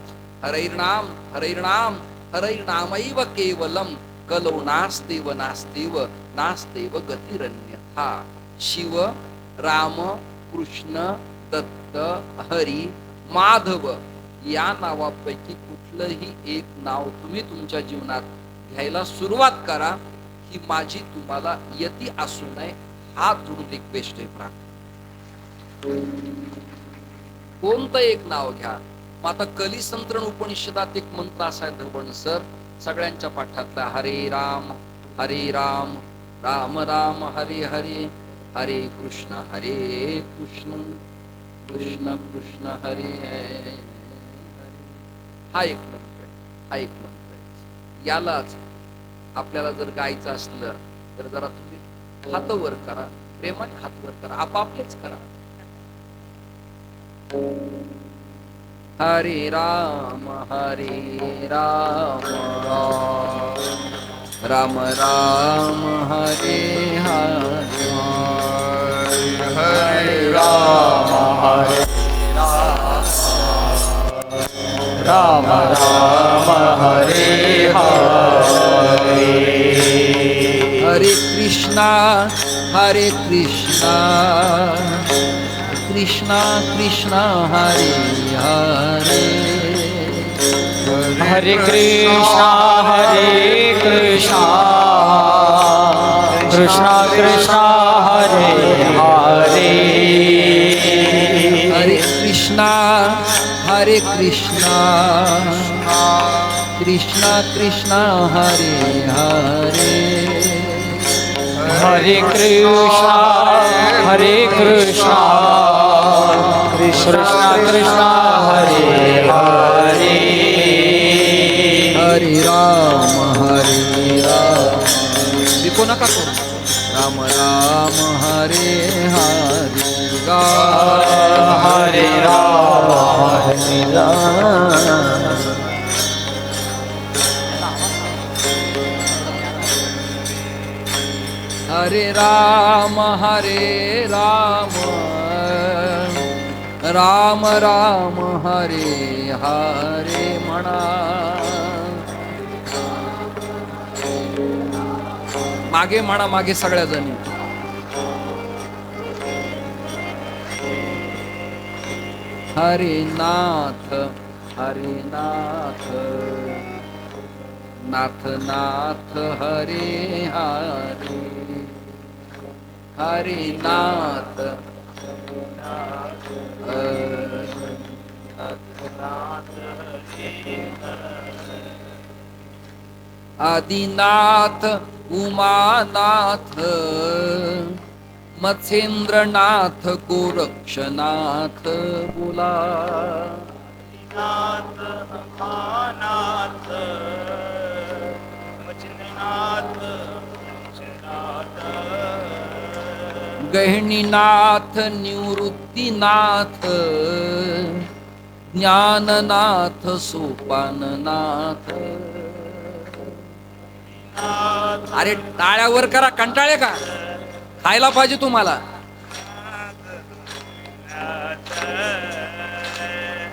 हरैर्नाम हरैर्नाम हरैर्नामैव केवलम कलौ नास्तेव नास्तेव नास्तेव गतिरन्यथा. शिव, राम, कृष्ण, दत्त, हरी, माधव या नावापैकी कुठलंही एक नाव तुम्ही तुमच्या जीवनात घ्यायला सुरुवात करा. ही माझी तुम्हाला यती असू नये हा जोडून रिक्वेस्ट आहे. कोणतं एक नाव घ्या. मग आता कलिसंतरण उपनिषदात एक मंत्र असाय धवण सर सगळ्यांच्या पाठातला, हरे राम राम राम हरे हरे, हरे कृष्ण कृष्ण कृष्ण हरे हरे. हा एक मंत्र आहे, हा एक मंत्र आहे. यालाच आपल्याला जर गायचं असलं तर जरा तुम्ही हात वर करा, प्रेमाने हात वर करा, आपापलेच करा. हरे राम राम राम हरे हरे,
हरे राम राम राम हरे हरे.
हरे कृष्णा कृष्णा कृष्णा हरे हरे,
हरे कृष्णा कृष्णा कृष्णा हरे हरे.
हरे कृष्णा कृष्णा कृष्णा हरे हरे,
हरे कृष्णा कृष्णा कृष्णा हरे हरे.
हरे राम विको नका करू. राम राम हरे हरे,
हरे राम
हरे राम राम राम हरे हरे म्हणा. मागे म्हणा, मागे सगळ्या जणी. हरे नाथ नाथ नाथ हरे हरे, हरे नाथ आदिनाथ उमानाथ मत्स्येंद्रनाथ गोरक्षनाथ बोला. गहिनीनाथ निवृत्तीनाथ ज्ञाननाथ सोपाननाथ. अरे टाळ्यावर करा, कंटाळे का? खायला पाहिजे तुम्हाला.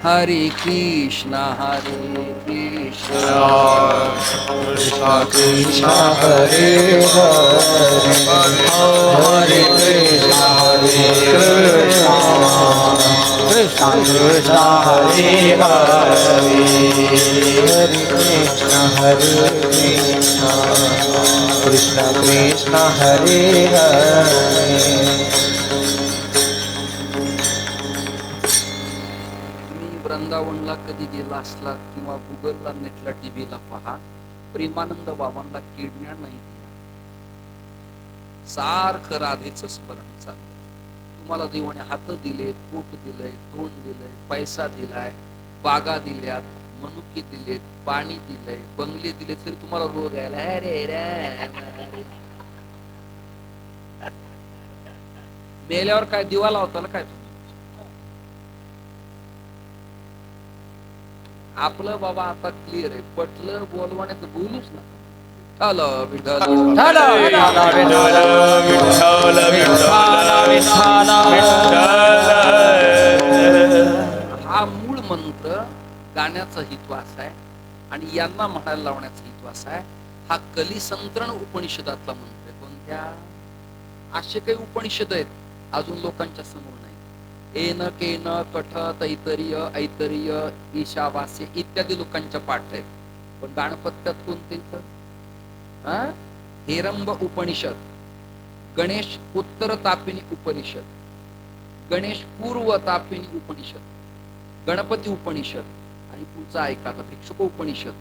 हरे कृष्णा
कृष्णा कृष्णा हरे हरे, हरे कृष्णा कृष्णा कृष्णा हरे हरे, हरे कृष्णा कृष्णा कृष्णा हरे हरे.
वृंदावनला कधी गेला असला किंवा गुगलला नेटला टीव्हीला पहा, प्रेमानंद बाबांना किडण्या नाही. सारखं राधेचं स्मरण चाललं. तुम्हाला देवाने हात दिले, पोट दिलंय, तोंड दिलंय, पैसा दिलाय, बागा दिल्यात, मनुके दिलेत, पाणी दिलंय, बंगले दिले, तरी तुम्हाला रोग यायला अरे रे. मेल्यावर काय दिवा लावताना काय आपलं बाबा आता क्लिअर आहे. पटलं बोलवाने तर बोलूच ना. हॅलो विठ्ठल हा मूळ मंत्र गाण्याचा हेतू असा आहे आणि यांना म्हणायला लावण्याचा हेतू असा आहे. हा कलिसंतरण उपनिषदातला मंत्र आहे. कोणत्या असे काही उपनिषद आहेत अजून लोकांच्या समोर नाही. एन केन कठ तैतरीय ऐतरीय ईशावास्य इत्यादी लोकांच्या पाठ आहेत. पण गाणपत्यात कोणते इथं हेरंब उपनिषद, गणेश उत्तर तापिनी उपनिषद, गणेश पूर्व तापिनी उपनिषद, गणपती उपनिषद आणि पुढचा ऐका भिक्षुक उपनिषद,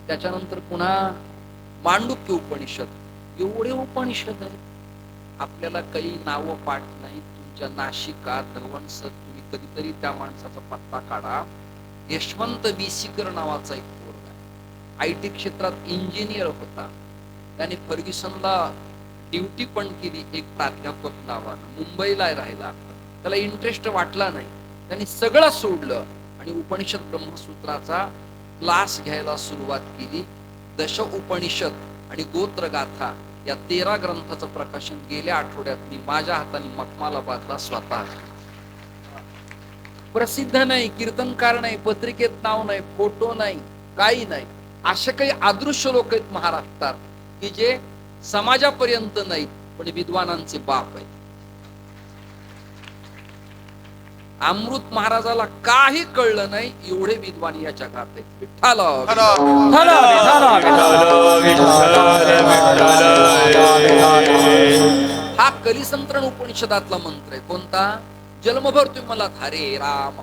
त्याच्यानंतर पुन्हा मांडुक्य उपनिषद. एवढे उपनिषद आहेत. आपल्याला काही नावं पाठ नाही. तुमच्या नाशिका धवनस तुम्ही कधीतरी त्या माणसाचा पत्ता काढा. यशवंत बिसीकर नावाचा एक पोरगा IT क्षेत्रात इंजिनियर होता. त्याने फर्ग्युसनला ड्युटी पण केली एक प्राध्यापक नावानं. मुंबईला राहिला. त्याला इंटरेस्ट वाटला नाही. त्यांनी सगळं सोडलं आणि उपनिषद ब्रह्मसूत्राचा क्लास घ्यायला सुरुवात केली. दश उपनिषद आणि गोत्रगाथा या 13 ग्रंथाचं प्रकाशन गेल्या आठवड्यात मी माझ्या हाताने मखमालाबादला स्वतः. प्रसिद्ध नाही, कीर्तनकार नाही, पत्रिकेत नाव नाही, फोटो नाही, काही नाही. असे काही अदृश्य लोक आहेत महाराष्ट्रात की जे समाजापर्यंत नाहीत पण विद्वानांचे बाप आहेत. अमृत महाराजाला काही कळलं नाही एवढे विद्वान या जगात आहेत. विठ्ठल हा कलिसंतरण उपनिषदातला मंत्र आहे. कोणता? जन्मभर तुम्ही मला हरे राम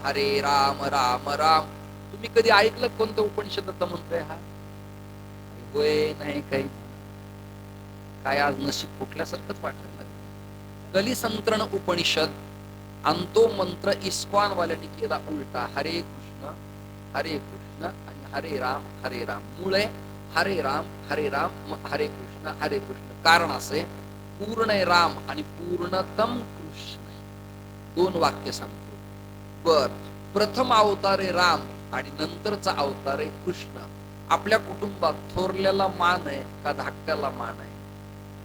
राम राम. तुम्ही कधी ऐकलं कोणत्या उपनिषदातला मंत्र आहे हा? होय नाही काही काय आज नशीब फुटल्यासारखंच वाटलं. कलिसंतरण उपनिषद आणि तो मंत्र इस्कॉन वाल्यांनी केला उलटा. हरे कृष्ण आणि हरे राम. मूळ आहे हरे राम हरे कृष्ण. कारण असे पूर्ण आहे राम आणि पूर्णतम कृष्ण. 2 वाक्य सांगतो. बर, प्रथम अवतार आहे राम आणि नंतरचा अवतार आहे कृष्ण. आपल्या कुटुंबात थोरल्याला मान आहे का धाकट्याला मान आहे?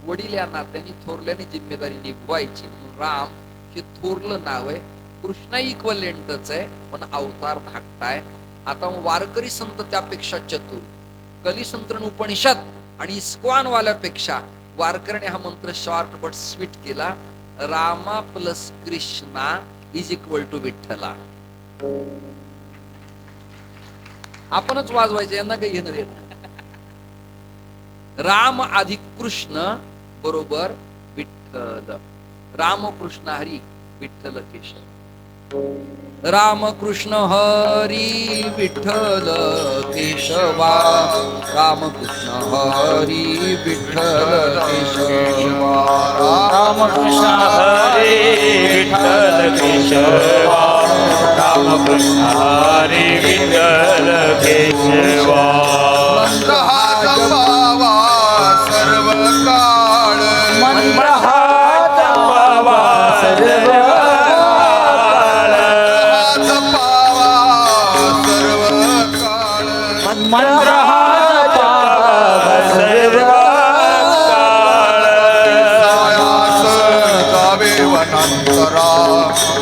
वडील या नात्याने थोरल्याने जिम्मेदारी निभवायची. राम हे थोरलं नाव आहे. कृष्ण इक्वलेंटच आहे पण अवतार धाकटा आहे. आता वारकरी संत त्यापेक्षा चतुर. कलिसंतरण उपनिषद आणि इस्कॉन वाल्यापेक्षा वारकऱ्याने हा मंत्र शॉर्ट बट स्वीट केला. Rama plus Krishna is equal to Vitthala. आपणच वाजवायचं, यांना काही घेणं देत. राम अधिक कृष्ण बरोबर विठ्ठल. रामकृष्ण हरी विठ्ठल केशव. रामकृष्ण हरी विठ्ठल केशवा. रामकृष्ण हरी विठ्ठल केशवा.
रामकृष्ण हरे विठ्ठल केशवा. रामकृष्ण हरे विठ्ठल केशवा.
मंत्र हा जपावा सर्व काळ.
मंत्र हा जपावा सर्व काळ.
जपावा सर्व काळ.
मंत्र हा जपावा सर्व काळ.
सायास जावे वनांतरा.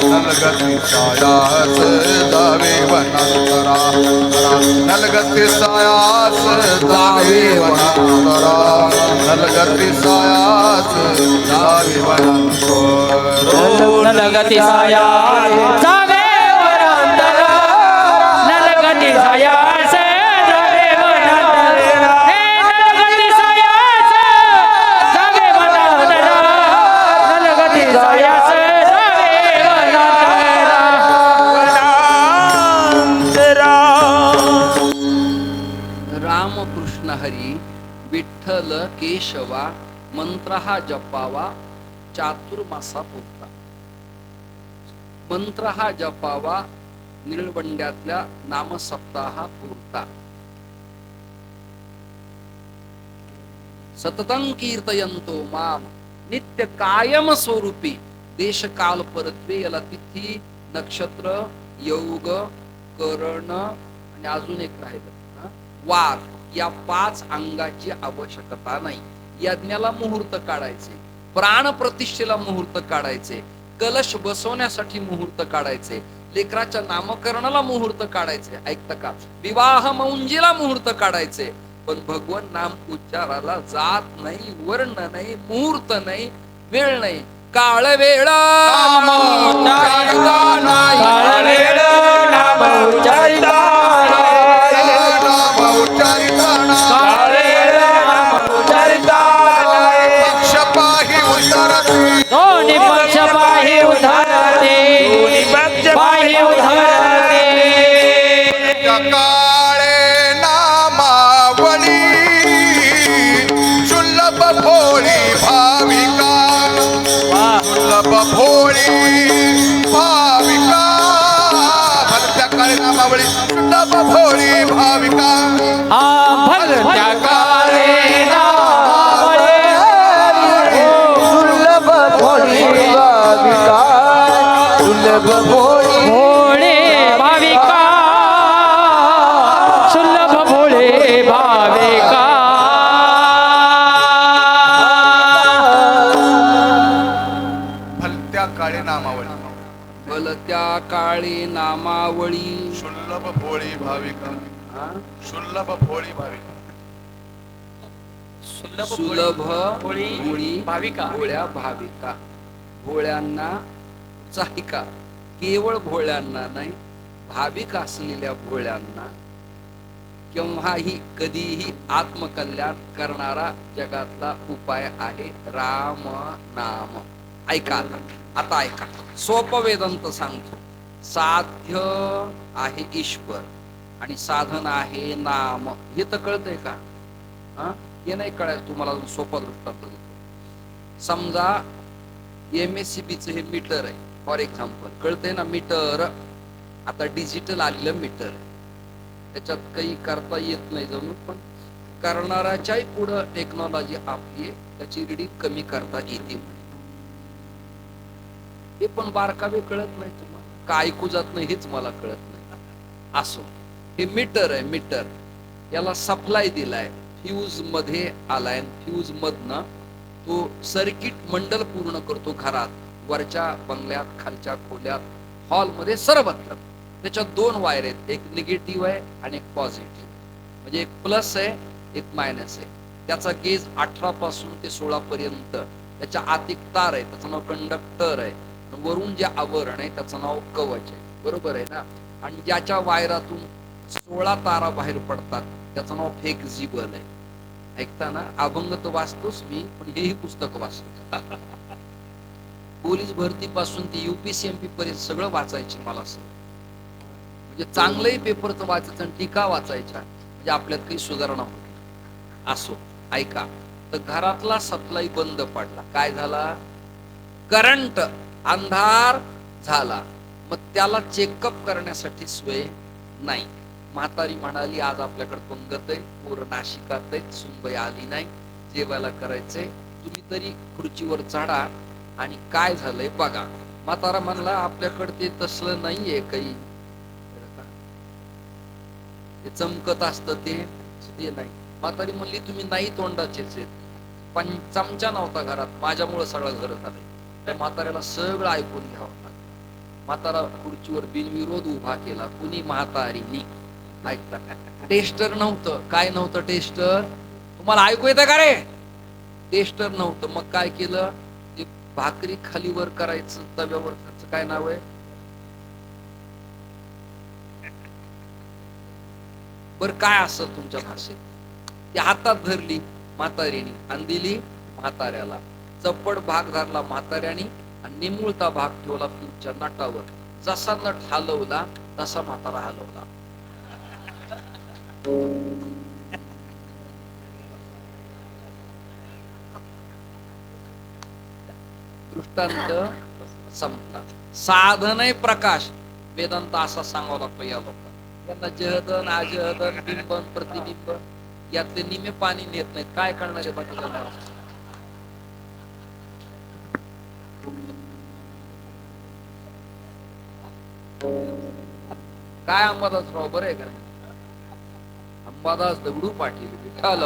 नलगती सायास जावे वनांतरा. नलगती सायास जावे वनांतरा. नलगती सायास जावे वनांतरा.
नलगती सायास जावे वनांतरा. नलगती सायास जावे वनांतरा. हे नलगती सायास जावे वनांतरा. नलगती सायास जावे वनांतरा.
रामकृष्ण हरी विठ्ठल केशवा. मंत्र हा जपावा चातुर्मासा पुरता. मंत्र हा जपावा निळवंड्यातल्या नामसप्ताहा पुरता. सततं कीर्तयंतो माम नित्य कायम स्वरूपी. देश काल परत्वे याला तिथी नक्षत्र योग करण आणि अजून एक राहिलं वार या 5 अंगाची आवश्यकता नाही. यज्ञाला मुहूर्त काढायचे, प्राण प्रतिष्ठेला मुहूर्त काढायचे, कलश बसवण्यासाठी मुहूर्त काढायचे, लेकराच्या नामकरणाला मुहूर्त काढायचे. ऐकता का? विवाह मौंजीला मुहूर्त काढायचे. पण भगवान नाम उच्चाराला जात नाही, वर्ण नाही, मुहूर्त नाही, वेळ नाही. काळ वेळ
नाम उच्चारिता नाही. काळ वेळ नाम उच्चारिता नाही.
नाम उच्चारिता नाही.
काळ वेळ नाम उच्चारिता नाही.
पक्ष पाही उतरती.
दोन्ही पक्ष पाही उधळते. दोन्ही पक्ष पाही उधळते.
त्या काळे नामावली शुल्लभ भोळी भाविका. शुल्लभ भोळी भाविका. भलत्या काळे नामावली शुल्लभ भोळी भाविका.
भलत्या काळे नामावली
सुलभ भोळी भाविका. सुलभ भोळी
भोळे भाविका. सुलभ भोळे भाविका.
भलत्या काळे नामावली
भलत्या काळे नामावळी.
शुल्लभ भोळी भाविका.
हा?
शुल्लभ भोळी भाविका.
सुलभ भोळी भाविका. भोळ्या भाविका. भोळ्यांना चाहिका. केवळ भोळ्यांना नाही, भाविक असलेल्या भोळ्यांना केव्हाही कधीही आत्मकल्याण करणारा जगातला उपाय आहे राम नाम. ऐका आता ऐका. सोपं वेदांत सांगतो. साध्य आहे ईश्वर आणि साधन आहे नाम. हे तर कळतंय का? हे नाही कळायचं तुम्हाला. सोपा दृष्टांत देतो. समजा MSCBचं हे मीटर आहे फॉर एक्झाम्पल. कळतंय ना? मीटर आता डिजिटल आलेलं मीटर. त्याच्यात काही करता येत नाही जणू, पण करणाऱ्याच्याही पुढं टेक्नॉलॉजी आपली आहे. त्याची रिडिंग कमी करता येते. हे पण बारकावे कळत नाही तुम्हाला, का ऐकू जात नाही हेच मला कळत नाही. असो, हे मीटर आहे. मीटर याला सप्लाय दिलाय, फ्यूज मध्ये आलाय. फ्यूज मधनं तो सर्किट मंडल पूर्ण करतो घरात, वरच्या बंगल्यात, खालच्या खोल्यात, हॉलमध्ये सर्वत्र. त्याच्यात 2 वायर आहेत, एक निगेटिव्ह आहे आणि एक पॉझिटिव्ह. म्हणजे एक प्लस आहे, एक मायनस आहे. त्याचा गेज 18 पासून ते 16 पर्यंत. त्याच्या आत एक तार आहे, त्याचं नाव कंडक्टर आहे. वरून जे आवरण आहे त्याचं नाव कवच आहे. बरोबर आहे ना? आणि ज्याच्या वायरातून 16 तारा बाहेर पडतात त्याचं नाव फ्लेक्झिबल आहे. ऐकता ना? अभंग तर वाचतोच मी, पण हेही पुस्तक वाचतो. पोलीस भरती पासून ते UPSC-MP पर्यंत सगळं वाचायचे मला सगळं. म्हणजे चांगलंही पेपरचं वाचायचं आणि टीका वाचायच्या, म्हणजे आपल्यात काही सुधारणा होती. असो, ऐका. तर घरातला सप्लाय बंद पडला. काय झाला? करंट, अंधार झाला. मग त्याला चेकअप करण्यासाठी सोय नाही. म्हातारी म्हणाली आज आपल्याकडे पंगत आहे, पोरं नाशिकात आहेत, सुनबाई आली नाही, जेवायला करायचंय, तुम्ही तरी खुर्चीवर चढा आणि काय झालंय बघा. म्हातारा म्हणला आपल्याकडे ते तसलं नाहीये काही, ते चमकत असतं ते नाही. म्हातारी म्हणली तुम्ही नाही तोंडाचेच आहेत, पण चमचा नव्हता घरात, माझ्यामुळे सगळं घर झालंय. त्या म्हाताऱ्याला सगळं ऐकून घ्यावं लागलं. म्हातारा खुर्चीवर बिनविरोध उभा केला. कुणी? म्हातारीनी. ऐकता? टेस्टर नव्हतं. काय नव्हतं टेस्टर? तुम्हाला ऐकू येतं का रे? टेस्टर नव्हतं. मग काय केलं? ते भाकरी खाली वर करायचं तव्यावर, त्याचं काय नाव आहे? बर काय असं तुमच्या भाषेत? ती हातात धरली म्हातारीने आणि दिली म्हाताऱ्याला. चप्पड भाग धरला म्हाताऱ्याने आणि निमुळता भाग ठेवला तुमच्या नटावर. जसा नट हलवला तसा म्हातारा हलवला. निमित्तांत संपतात. साधनय प्रकाश. वेदांत असा सांगावा लागतो या लोकांना. त्यांना जहदन अजहदन बिंबन प्रतिबिंब यातले निमे पाणी नेत नाहीत. काय करणार आहे बाकीच्या माणसाचं? काय अंबादास राव बरं आहे का? अंबादास दगडू पाटील विठ्ठल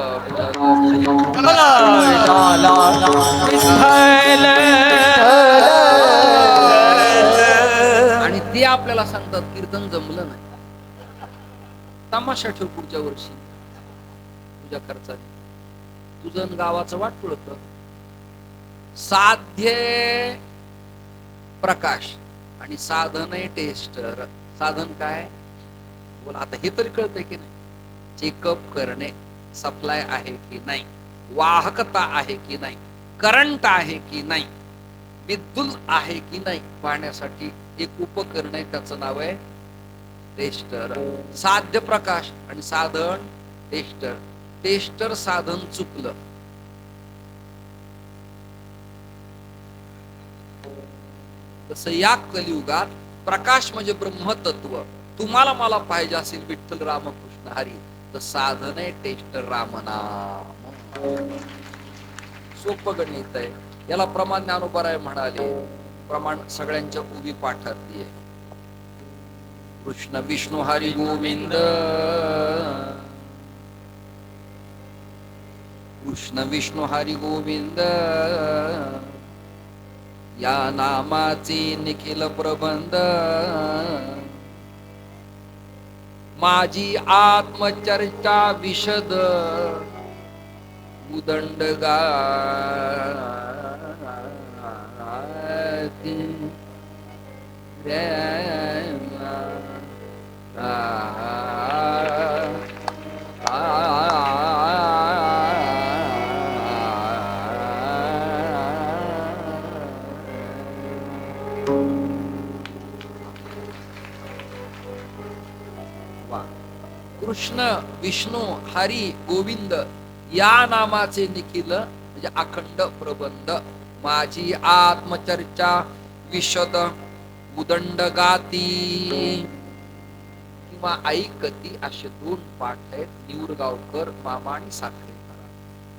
आणि ते आपल्याला सांगतात कीर्तन जमलं नाही. तमाशा ठेव पुढच्या वर्षी तुझ्या खर्चाने. तुझं गावाचं वाट पुळत. साध्य प्रकाश आणि साधन टेस्टर. साधन काय बोला आता हे तरी कळतंय की नाही? चेकअप करणे, सप्लाय आहे की नाही, वाहकता आहे की नाही, करंट आहे की नाही, विद्युत आहे की नाही पाहण्यासाठी एक उपकरण आहे. त्याचं नाव आहे टेस्टर. साध्य प्रकाश आणि साधन टेस्टर. टेस्टर साधन चुकलं तसं या कलियुगात प्रकाश म्हणजे ब्रह्मतत्व तुम्हाला मला पाहिजे असेल विठ्ठल रामकृष्ण हरी तर साधन आहे टेस्टर रामनाम. सोपं गणित आहे. याला प्रमाण ज्ञानोबराय म्हणाले. प्रमाण सगळ्यांच्या उभी पाठातली आहे. कृष्ण विष्णू हरी गोविंद, कृष्ण विष्णू हरी गोविंद, या नामाचे निखिल प्रबंध. माझी आत्मचर्चा विशद उदंड कृष्ण विष्णू हरी गोविंद या नामाचे निखिल म्हणजे अखंड प्रबंध. माझी आत्मचर्चा विशद उदंड गाती किंवा ऐकती असे दोन पाठ आहेत. निवरगावकर मामा आणि साखरेकर.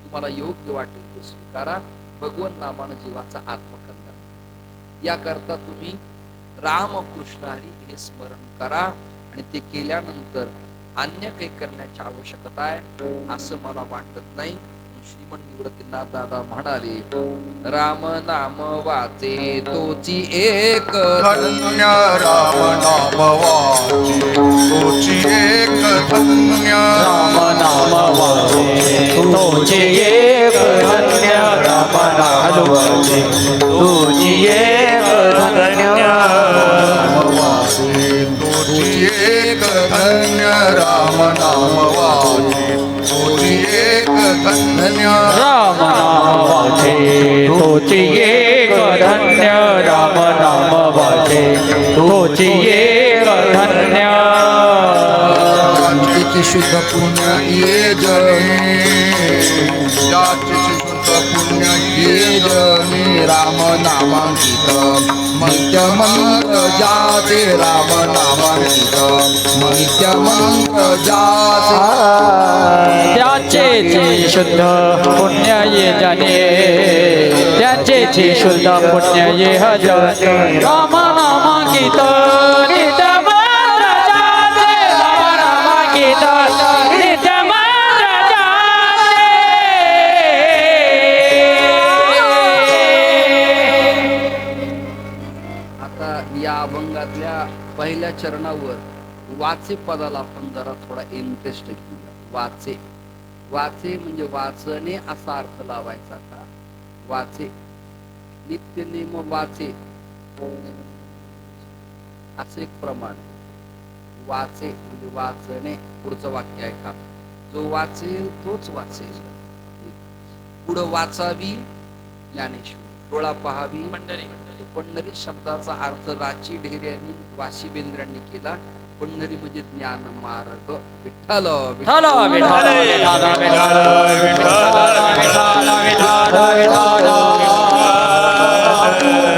तुम्हाला योग्य वाटेल तो स्वीकारा. भगवन नामानं जीवाचा आत्मकल्याण. याकरता तुम्ही रामकृष्ण हरी हे स्मरण करा आणि ते केल्यानंतर अन्य काही करण्याची आवश्यकता आहे असं मला वाटत नाही. श्रीमंत निवृत्तीनाथ दादा म्हणाले राम नाम वाचे तोची एक
धन्य राम नाम वाचे तोची एक धन्य
राम नाम वाचे तुझे एक धन्य. राम नाम वाचे तुझे एक धन्य.
वाचे तोची एक धन्य राम नाम वाचे तोची एक धन्य
राम नाम वाचे तोची एक धन्य. राम नाम वाचे तोची एक धन्य.
ज्याची शुद्ध पुण्य ये जने ज्याची शुद्ध पुण्य ये जने राम नामांकित मत्य मंत्र जाचे राम नामांकित मत्य मंत्र जाचे.
त्याचे शुद्ध पुण्य ये जाणे त्याचे शुद्ध पुण्य ये जाणे. राम नाम गीत नित्य मंत्र जाते. राम नाम गीत नित्य मंत्र जाते.
आता या अभंगातल्या पहिल्या चरणावर वाचे पदाला आपण जरा थोडा इंटरेस्ट घेऊया. वाचे वाचे म्हणजे वाचणे असा अर्थ लावायचा का? वाचे नित्य नेम वाचे असे एक प्रमाण. वाचे म्हणजे वाचणे. पुढचं वाक्य आहे का? जो वाचेल तोच वाचेल. पुढं वाचावी ज्ञानेश्वरी. डोळा पहावी पंढरी. पंढरी शब्दाचा अर्थ राची ढेऱ्यांनी वाशी बेंद्रांनी केला. पंढरी म्हणजे ज्ञान मार्ग. विठ्ठल
विठ्ठल विठ्ठल विठ्ठल विठ्ठल विठ्ठल विठ्ठल विठ्ठल.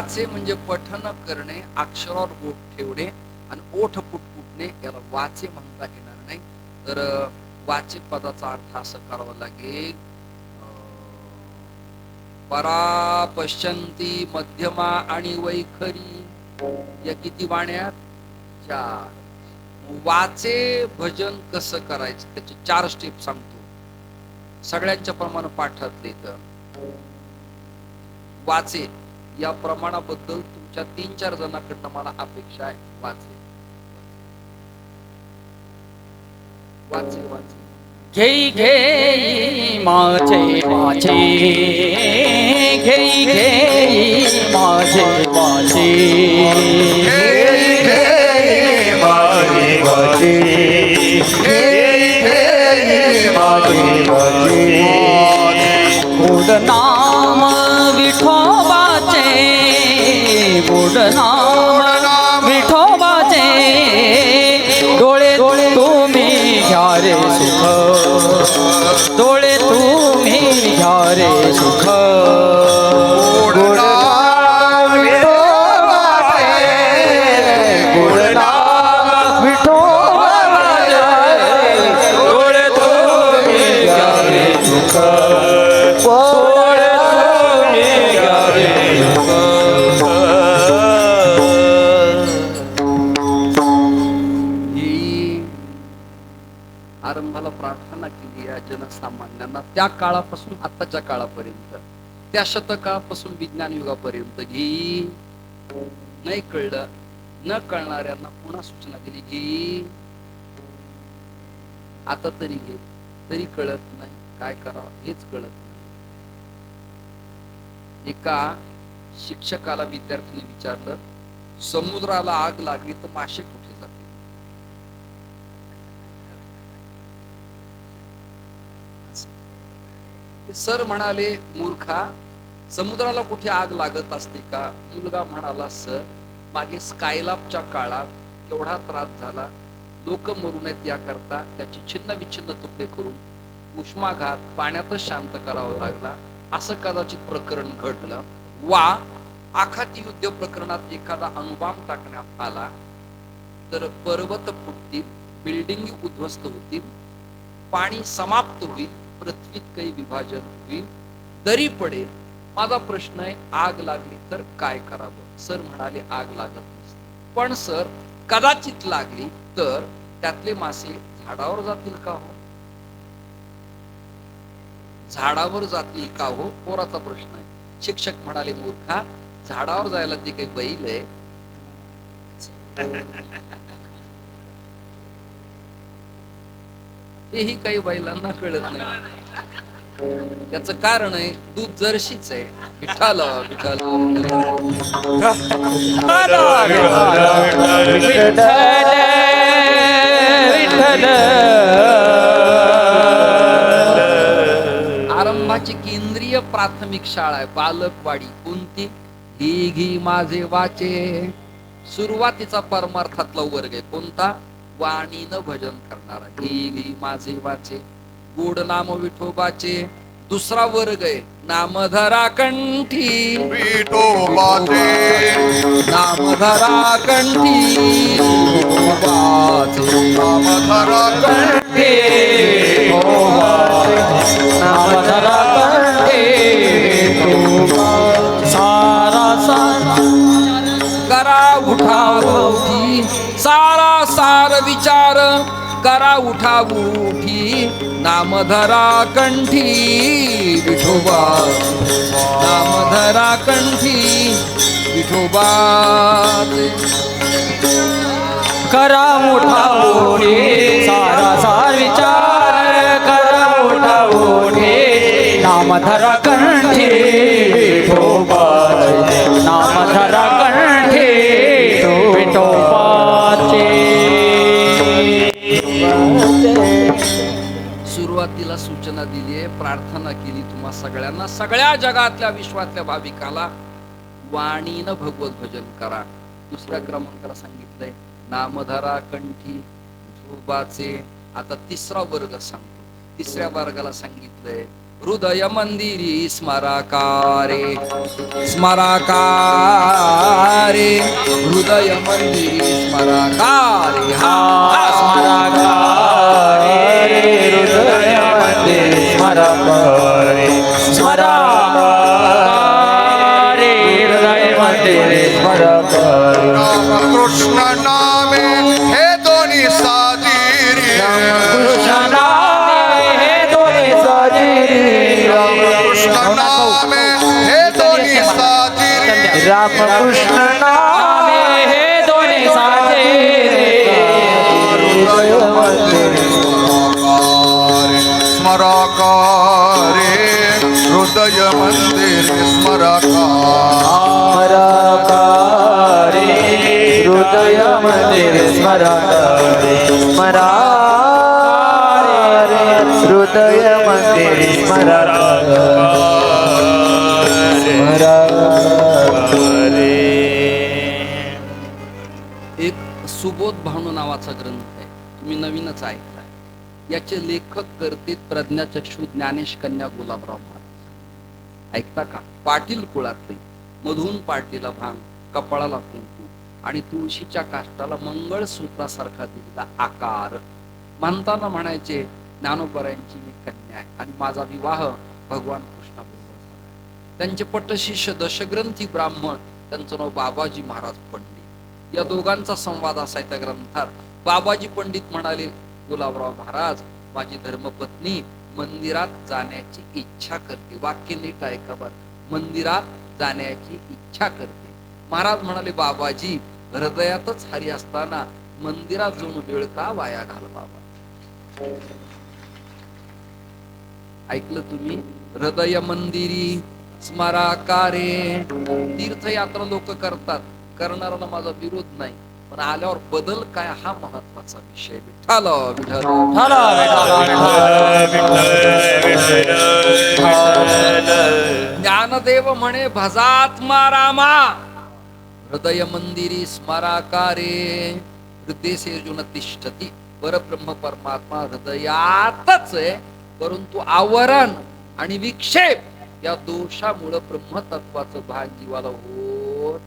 वाचे म्हणजे पठन करणे, अक्षरावर बोट ठेवणे आणि ओठ पुटपुटणे, याला वाचे म्हणता येणार नाही. तर वाचे पदाचा अर्थ असं करावा लागेल, परा पश्यंती, मध्यमा आणि वैखरी, या किती वाण्यात? 4. वाचे भजन कसं करायचं त्याचे 4 स्टेप सांगतो, सगळ्यांच्या प्रमाणे पाठातले. तर वाचे या प्रमाणाबद्दल तुमच्या 3-4 जणांकडनं मला अपेक्षा आहे. वाचे वाचे वाचे
घेई घेई माझे वाचे, घेई घेई माझे वाचे,
घेई घेई माझे वाचे, घेई घेई माझे वाचे.
गोड नाम विठोबाचे, गोड नाम विठोबाचे, डोळे तुम्ही घ्या रे सुख, डोळे तुम्ही घ्या रे सुख.
गोड नाम विठोबाचे, गोड नाम विठोबाचे,
डोळे तुम्ही घ्या रे सुख, डोळे तुम्ही घ्या रे सुख.
ही आरंभाला प्रार्थना केली या जनसामान्यांना, त्या काळापासून आताच्या काळापर्यंत, त्या शतकापासून विज्ञान युगापर्यंत. घे नाही कळलं, न कळणाऱ्यांना पुन्हा सूचना दिली, घे आता तरी घे, तरी कळत नाही, काय करावं हेच कळत नाही. एका शिक्षकाला विद्यार्थ्यांनी विचारलं, समुद्राला आग लागली तर मासे कुठे जातील? सर म्हणाले, मूर्खा, समुद्राला कुठे आग लागत असते का? मुलगा म्हणाला, सर मागे स्कायलापच्या काळात केवढा त्रास झाला, लोक मरू नयेत याकरता त्याची छिन्न विच्छिन्न तुकडे करून उष्माघात पाण्यातच शांत करावा लागला, असं कदाचित प्रकरण घडलं. वा आखाती युद्ध प्रकरणात एखादा अणुबॉम्ब टाकण्यात आला तर पर्वत फुटतील, बिल्डिंग उद्ध्वस्त होतील, पाणी समाप्त होईल, पृथ्वीत काही विभाजन होईल, दरी पडेल. माझा प्रश्न आहे, आग लागली तर काय करावं? सर म्हणाले, आग लागत नसते, पण सर कदाचित लागली तर त्यातले मासे झाडावर जातील का हो? झाडावर जातील का हो? पोराचा प्रश्न आहे. शिक्षक म्हणाले, मूर्खा, झाडावर जायला ते काही बैल आहे? तेही काही बैलांना कळत नाही. त्याच कारण आहे, दूध जर्शीच आहे. विठाला विठाला आरंभाची केंद्रीय प्राथमिक शाळा आहे बालकवाडी. कोणती? ही घी माझे वाचे. सुरुवातीचा परमार्थातला वर्ग आहे कोणता? वाणीनं भजन करणारा. घी घी माझे वाचे, गोड नाम विठोबाचे. दुसरा वर्ग आहे नामधरा कंठी.
विठोबाचे
नामधरा कंठी विठोबाचे.
नामधरा
कंठी नामधरा कंठी सारा सारा
करा उठावठी, सारा सार विचार करा उठावठी. नामधरा कंठी विठोबा, नामधरा कंठी विठोबा.
करा उठा ओढे, सारा सार विचार करा उठा ओढे. नामधरा कंठी विठोबाचे, नामधरा कंठी विठोबाचे.
सुरुवातीला सूचना दिली आहे, प्रार्थना केली तुम्हा सगळ्यांना, सगळ्या जगातल्या विश्वातल्या भाविकाला वाणीनं भगवत भजन करा. दुसऱ्या क्रमांकाला सांगितलंय नामधरा कंठी विठोबाचे. आता तिसरा वर्ग सांगतो. तिसऱ्या वर्गाला सांगितलंय हृदय मंदिरी स्मराकारे स्मराकारे हृदय मंदिरी स्मराकारे हा
स्मराकारे हृदय मंदिरे स्मराकारे स्मराकारे हृदय मंदिरे स्मराकारे
रामकृष्ण नामे हे दोन्ही साजिरी
कृष्ण नामे हे दोन्ही साजिरी
कृष्ण नामे हे दोन्ही साजिरी
रामकृष्ण
नामे हे दोन्ही साजिरी
हृदय मंदिरी
स्मराकारे हृदय मंदिर
स्मराकारे हृदय मंदिरे स्मराकारे स्मराकारे हृदय मंदिरे स्मराकारे
एक सुबोध भानू नावाचा ग्रंथ आहे, तुम्ही नवीनच ऐकलाय. याचे लेखक करते प्रज्ञाचक्षु ज्ञानेश कन्या गुलाबराव महाराज. ऐकता का? पाटील कुळातले, मधून पाटीला भांग, कपाळाला कुंकू आणि तुळशीच्या काष्टाला मंगळसूत्रासारखा दिलेला आकार. म्हणताना म्हणायचे ज्ञानोबरायांची मी कन्या आहे आणि माझा विवाह भगवान कृष्णाबरोबर झाला. त्यांचे पटशिष्य दशग्रंथी ब्राह्मण, त्यांचं नाव बाबाजी महाराज पंडित. या दोघांचा संवाद असाय त्या ग्रंथात. बाबाजी पंडित म्हणाले, गुलाबराव महाराज, माझी धर्मपत्नी मंदिरात जाण्याची इच्छा करते. वाक्य नीट ऐका बरं, मंदिरात जाण्याची इच्छा करते. महाराज म्हणाले, बाबाजी, हृदयातच हरी असताना मंदिरात जाऊन वेळ का वाया घाल बाबा. ऐकलं तुम्ही? हृदय मंदिरी स्मराकारे. तीर्थयात्रा लोक करतात, करणाऱ्याला माझा विरोध नाही, पण आल्यावर बदल काय हा महत्वाचा विषय. विठ्ठल विठ्ठल ज्ञानदेव म्हणे, भजात्मा रामा हृदय मंदिरी स्मराकारे हृदयसेजुन तिष्ठती. परब्रह्म परमात्मा हृदयातच आहे, परंतु आवरण आणि विक्षेप या दोषामुळे ब्रह्मतत्वाचं भान जीवाला होत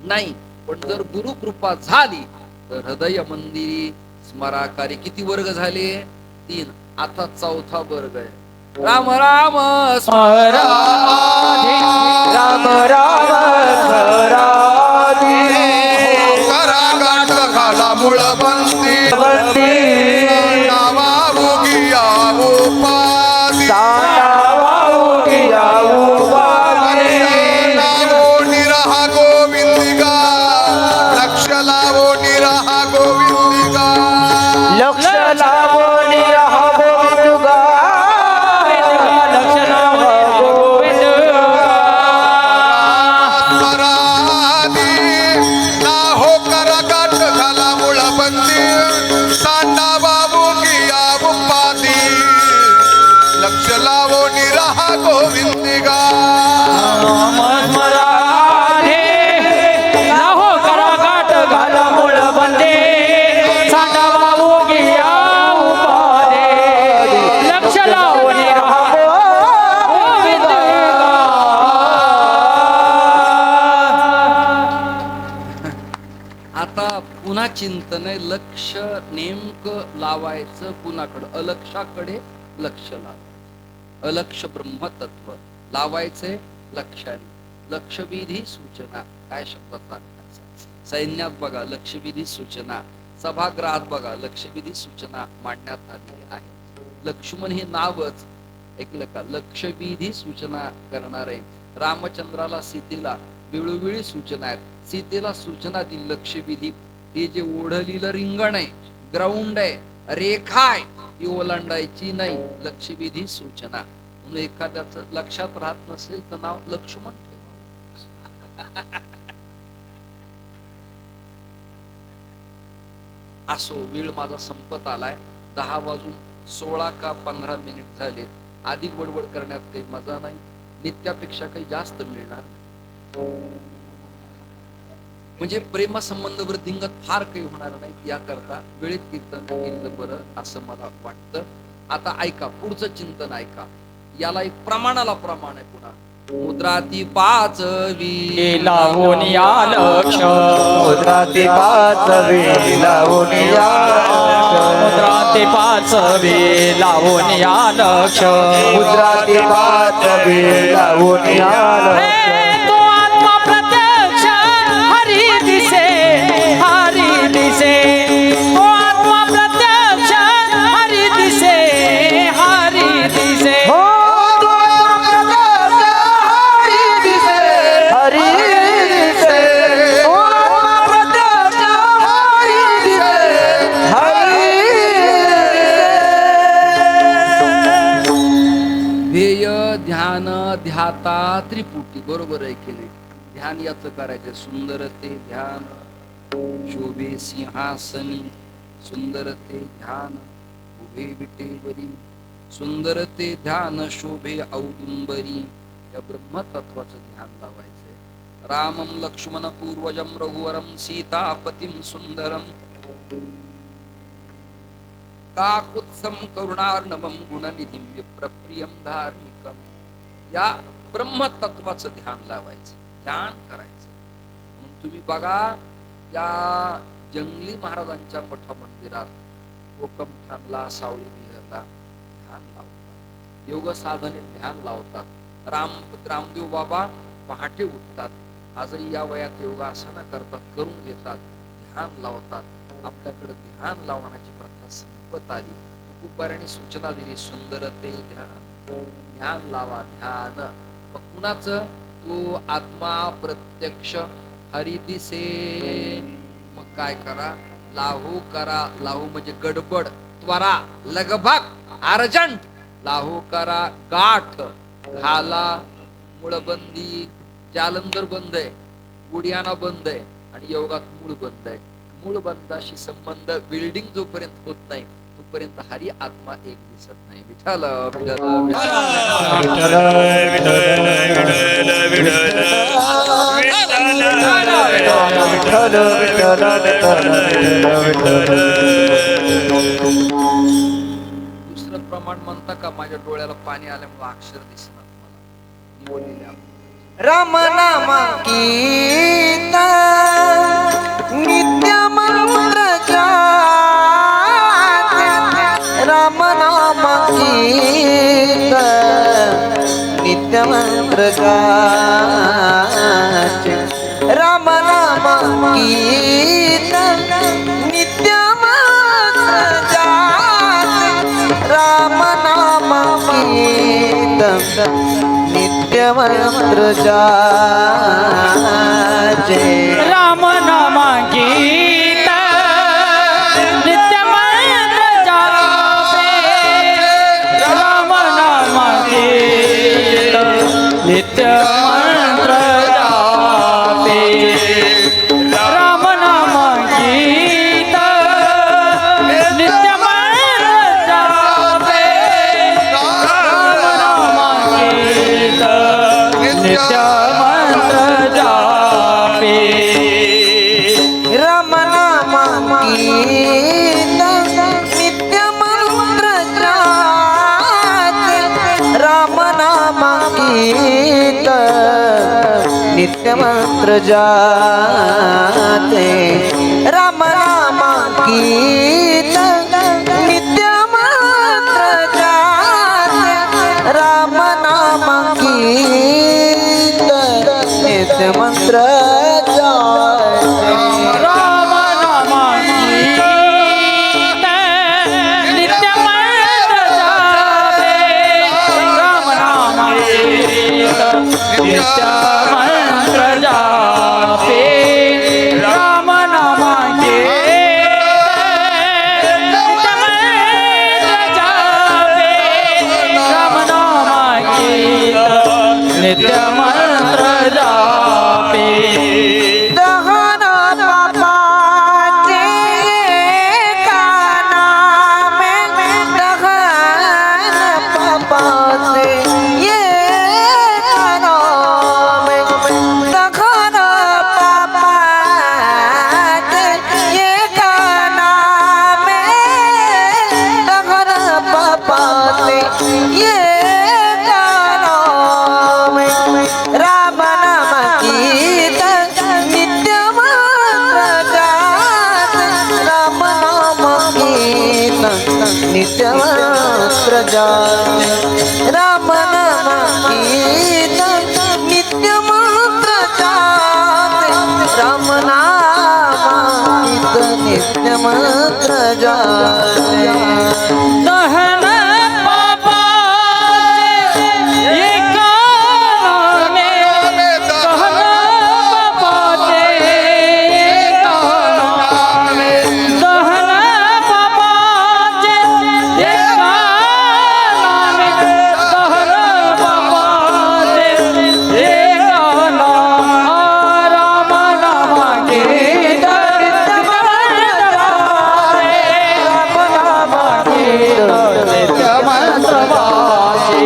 नाही. पण जर गुरुकृपा झाली तर हृदय मंदिरी स्मराकारी. किती वर्ग झाले? 3. आता 4था वर्ग आहे. राम राम
स्मराधी
राम राम स्मराधी
करा गाठ घाला मुळ बंदी
बंदी
नावा उगिया उपाधी लावो निरहा गोविंदिगा लक्ष लावो निरहा गोविंदिगा
लक्ष लावो निरहा गोविंदगा
स्मराधी ना हो करा गाठ घाला मुळ बंदी सांडा बाबू गिया उपाधी लक्ष लावो निरहा गोविंदिगा
स्मराधी नाहो करा गाठ घाला मूळ बंदे साठा बाबू गिया उपादे लक्ष लावून राहा गोविंदगा.
आता पुन्हा चिंतन आहे. लक्ष नेमकं लावायचं कुणाकडं? अलक्षाकडे लक्ष लावायचं. अलक्ष ब्रह्मतत्व लावायचे लक्षाने. लक्षविधी सूचना काय शब्दात टाकायचं? सैन्यात बघा लक्षविधी सूचना, सभागृहात बघा लक्षविधी सूचना मांडण्यात आलेली आहे. लक्ष्मण हे नावच ऐकलं का? लक्षविधी सूचना करणार आहे. रामचंद्राला सीतेला वेळोवेळी सूचना आहेत. सीतेला सूचना दिली लक्षविधी. हे जे ओढलेलं रिंगण आहे, ग्राउंड आहे, रेखा आहे, ती ओलांडायची नाही. लक्षविधी सूचना. म्हणून एखाद्याच लक्षात राहत नसेल तर नाव लक्ष्मण ठेवा. असो, वेळ माझा संपत आलाय. 10:16 का 15 मिनिट झाले. अधिक बडबड करण्यात काही मजा नाही. नित्यापेक्षा काही जास्त मिळणार नाही. म्हणजे प्रेमसंबंध वृद्धिंगत फार काही होणार नाही. याकरता वेळेत कीर्तन केलं बरं असं मला वाटतं. आता ऐका, पुढचं चिंतन ऐका. याला एक प्रमाणाला प्रमाण आहे पुन्हा. मुद्रा ती पाचवी
लावून या लक्ष
मुद्रा ती पाचवी लावून या
मुद्रा ते पाचवी लावून या लक्ष
मुद्रा ती पाचवी लावून या
तो आत्मा प्रत्यक्ष हरी दिसे हरी दिसे तो आत्मा प्रत्यक्ष हरी दिसे हरी दिसे
ध्येय ध्यान ध्याता त्रिपुटी. बरोबर आहे की नाही? ध्यान याचं करायचं. सुंदर ते ध्यान शोभे सिंहासनी सुंदर ते ध्यान उभे विटेवरी सुंदर ते ध्यान शोभे औदुंबरी. या ब्रह्मतत्वाचं ध्यान लावायचंय. रामम लक्ष्मण पूर्वजम रघुवरम सीतापतिम सुंदरम काकुत्सम करुणार्णवम गुणनिधिम विप्रप्रियम धार्मिकम. या ब्रह्मतत्वाचं ध्यान लावायचं, ध्यान करायचं. म्हणून तुम्ही बघा या जंगली महाराजांच्या मठ मंदिरात कोकम ठाणला सावळी विहरला ध्यान लावतात, योग साधनेत ध्यान लावतात. रामदेव बाबा पहाटे उठतात, आजही या वयात योगासनं करतात, करून घेतात, ध्यान लावतात. आपल्याकडे ध्यान लावण्याची प्रथा संपत आली. तुकोबारांनी सूचना दिली, सुंदर ते ध्यान, ध्यान लावा. ध्यान मग कुणाचं? तो आत्मा प्रत्यक्ष हरी दिसे. मग काय करा? लाहू करा. लाहू म्हणजे गडबड, त्वरा, लगबग, अर्जंट. लाहू करा, गाठ घाला. मूळबंदी, जालंधर बंद आहे, उडियाना बंद आहे आणि योगात मूळ बंद आहे. मूळ बंदाशी संबंध बिल्डिंग जोपर्यंत होत नाही तोपर्यंत हरी आत्मा एक दिसत नाही. विठ्ठल दुसरं प्रमाण म्हणता का? माझ्या डोळ्याला पाणी आल्यामुळे अक्षर दिसणार मला बोललेल्या.
राम नाम कीर्तन नित्य मंत्र जाप. राम नाम कीर्तन नित्य मंत्र जाप. राम नाम कीर्तन नित्य मंत्र जाप. राम नाम कीर्तन नित्य मंत्र जाचे.
राम नाम गीत नित्य मंत्र जापे. राम नाम गीत नित्य मंत्र जापे. राम नाम गीत नित्य मंत्र जापे. राम नाम गीत नित्य मंत्र जापे.
राम नाम कीर्तन नित्य मंत्र जाचे. राम नाम कीर्तन नित्य मंत्र जाते. राम नाम कीर्तन नित्य मंत्र जाते. राम नाम कीर्तन नित्य मंत्र जाते.
राम नाम गीत नित्य मंत्र जापे. राम नाम गीत नित्य मंत्र जापे. राम नाम गीत नित्य मंत्र जापे. राम नाम गीत नित्य मंत्र जापे.
दहा नित्य मंत्र जाते
दहन पापाचे एका नामे, दहन पापाचे एका नामे, दहन पापाचे एका नामे, दहन पापाचे एका नामे, राम नाम गीत नित्य मंत्र गाते,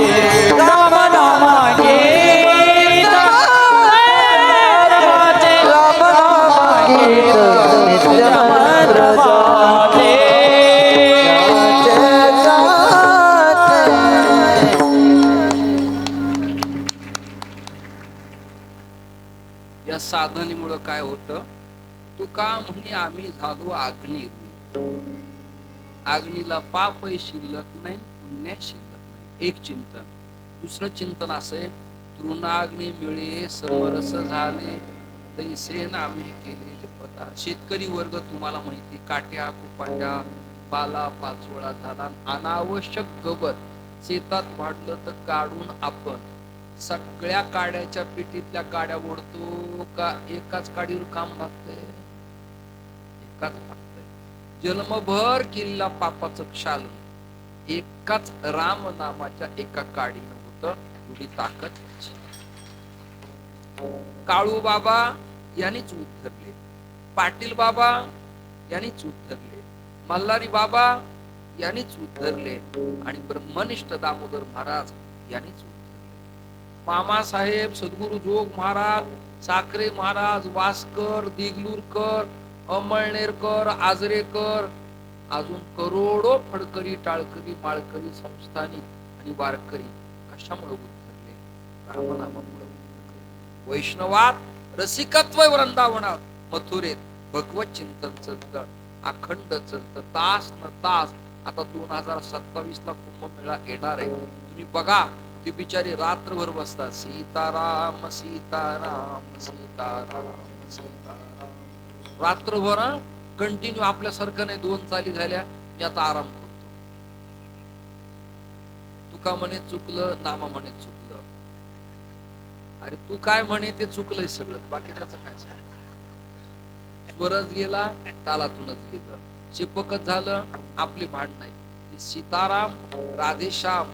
राम नाम गीत नित्य मंत्र गाते, राम नाम गीत गाते, राम नाम गीत नित्य मंत्र गाते.
या साधनेमुळं काय होतं, तुका म्हणे आम्ही झालो अग्नी. अग्नीला पापही शिल्लक नाही, पुण्य शिल्लक नाही. एक चिंतन. दुसरं चिंतन असे, तृणाग्नी मिळे समरस झाले तैसे नामे केले पदा. शेतकरी वर्ग तुम्हाला माहिती, काट्या कुपाट्या पाला पाचोळा झाला, अनावश्यक गवत शेतात वाढलं तर काढून आपण सगळ्या काड्याच्या पेटीतल्या काड्या ओढतो का एकाच काडीवर काम लागतंय? एकाच लागतंय. जन्मभर किल्ला पापाचं क्षाल एकाच राम नामाच्या एका काडीनं होत. एवढी ताकद. काळू बाबा यांनीच उद्धरले, पाटील बाबा यांनीच उद्धरले, मल्हारी बाबा यांनीच उद्धरले आणि ब्रह्मनिष्ठ दामोदर महाराज यांनीच उद्धरले. मामासाहेब, सद्गुरु जोग महाराज, साखरे महाराज, वास्कर, दिगलूरकर, अमळनेरकर, आजरेकर, अजून करोडो फडकरी, टाळकरी, माळकरी, संस्थानिक आणि वारकरी कशामुळे उद्धरले? रामनामामुळे. वैष्णवात रसिकत्व वृंदावनात, मथुरेत भगवत चिंतन चलतं, अखंड चलतं, तास न तास. आता 2027 ला कुंभमेळा येणार आहे. तुम्ही बघा, ती बिचारी रात्रभर बसतात, सीताराम सीताराम सीताराम सीताराम, रात्रभर कंटिन्यू. आपल्यासारखं नाही 2 चाली झाल्या मी आता आराम करतो. तुका म्हणे चुकलं, नामा म्हणे चुकलं. अरे तू काय म्हणे ते चुकलंय सगळं, बाकी त्याचं काय सांग. स्वरच गेला, तालातूनच गेलं, शिपकत झालं, आपली भांड नाही. सीताराम राधेश्याम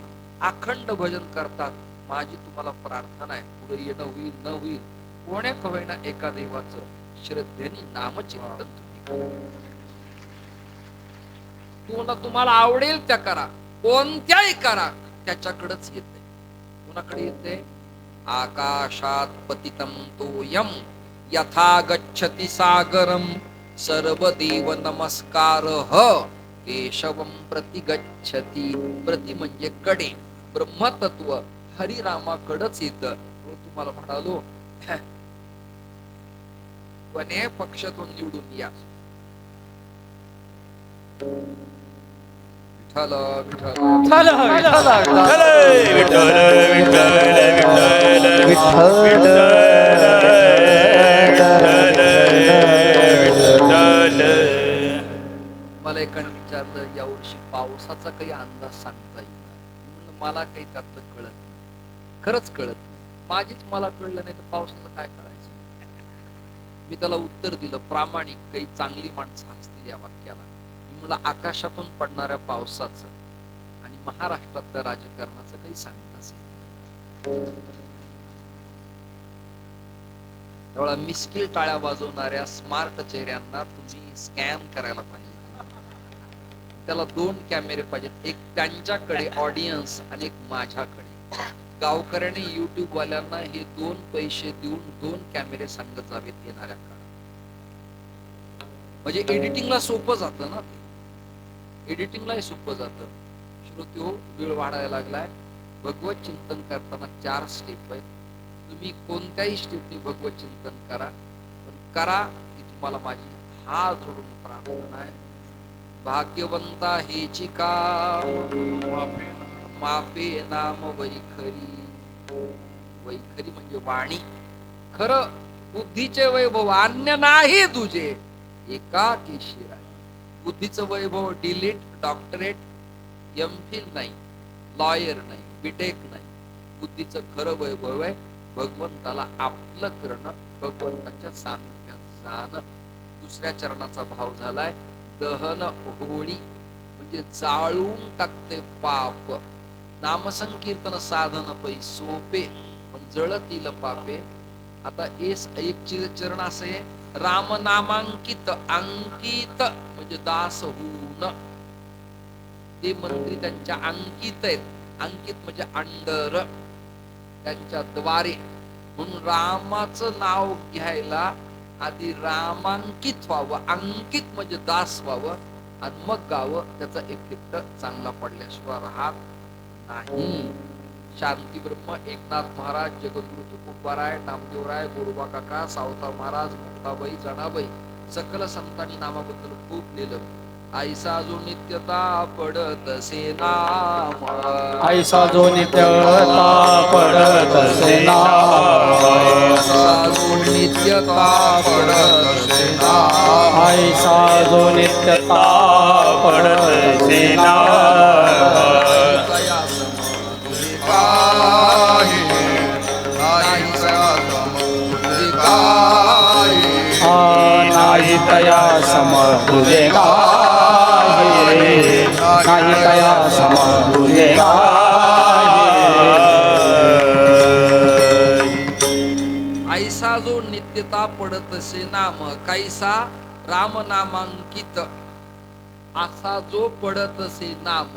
अखंड भजन करतात. माझी तुम्हाला प्रार्थना आहे, पुढे येणं होईल न होईल, कोण्या कवयना एका देवाचं श्रद्धेने नामचिंतन तुम्ही करा. तुम्हाला आवडेल त्या करा, कोणत्याही करा, त्याच्याकडेच येते. कोणाकडे येते? आकाशात पतितं तोयम यथा गच्छति सागरम सर्वदेव नमस्कारः केशवम प्रति गच्छति. प्रति म्हणजे कडे, ब्रह्मतत्व हरिरामाकडच येतं. तुम्हाला म्हणालो वने पक्षातून निवडून या. विठ्ठल विठ्ठल मला एकाने विचारलं, यावर्षी पावसाचा काही अंदाज सांगता येईल? मला काही त्यातलं कळत नाही, खरंच कळत नाही. माझीच मला कळलं नाही तर पावसाचं काय करायचं? मी त्याला उत्तर दिलं, प्रामाणिक काही चांगली माणसं असतील या वाक्याला. मी मला आकाशातून पडणाऱ्या पावसाचं आणि महाराष्ट्रातल्या राजकारणाचं काही सांगत असेल. त्यावेळा मिस्किल टाळ्या वाजवणाऱ्या स्मार्ट चेहऱ्यांना तुम्ही स्कॅन करायला पाहिजे. त्याला 2 कॅमेरे पाहिजेत, एक त्यांच्याकडे ऑडियन्स आणि एक माझ्याकडे. गावकऱ्याने युट्यूब वाल्यांना हे 2 पैसे देऊन 2 कॅमेरे सांगत जावेत येणाऱ्या काळात. म्हणजे एडिटिंगला सोपं जातं ना, एडिटिंगलाही सोपं जातं. श्रोत्यो, वेळ वाढायला लागलाय. भगवत चिंतन करताना 4 स्टेप आहेत. तुम्ही कोणत्याही स्टेपनी भगवत चिंतन करा, पण करा की तुम्हाला माझी हात जोडून प्रार्थना आहे. भाग्यवंता हेची काम माफे नाम वैखरी. वैखरी म्हणजे वाणी. खरं बुद्धीचे वैभव अन्य नाही तुझे, एकाकी शिराय. बुद्धीचं वैभव डिलीट, डॉक्टरेट, एमफिल नाही, लॉयर नाही, बीटेक नाही. बुद्धीचं खरं वैभव आहे भगवंताला आपलं करणं, भगवंताच्या सानिध्यात जाणं. दुसऱ्या चरणाचा भाव झालाय दहन होळी, म्हणजे जाळून टाकते पाप. नामसंकीर्तन साधन पै सोपे, पण जळतील पापे. आता एक चरण असे राम नामांकित, अंकित म्हणजे दास होऊन. ते मंत्री त्यांच्या अंकित आहेत, अंकित म्हणजे अंडर, त्यांच्या द्वारे. म्हणून रामाचं नाव घ्यायला आधी रामांकित व्हावं, अंकित म्हणजे दास व्हावं, आणि मग गावं. त्याचा इफेक्ट चांगला पडल्याशिवाय राहत नाही. शांती ब्रह्म, एकनाथ महाराज, जगद्गुरु तुकोबाराय, नामदेवराय, गोरोबा काका, सावता महाराज, मुक्ताबाई, जनाबाई, सकल संतांनी नामाबद्दल खूप लिहिलं. ऐसा जो नित्यता पडत से नाम,
ऐसा जो नित्यता पडत से नाम,
ऐसा जो नित्यता पडत से नाम,
ऐसा जो नित्यता पडत से नाम.
दया समोर
काही नाही तुझे काही.
नाही तया सम तुझे काही, नाही तया सम तुझे
ऐसा जो नित्यता पडतसे नाम, कैसा राम नामांकित. असा जो पडतसे नाम,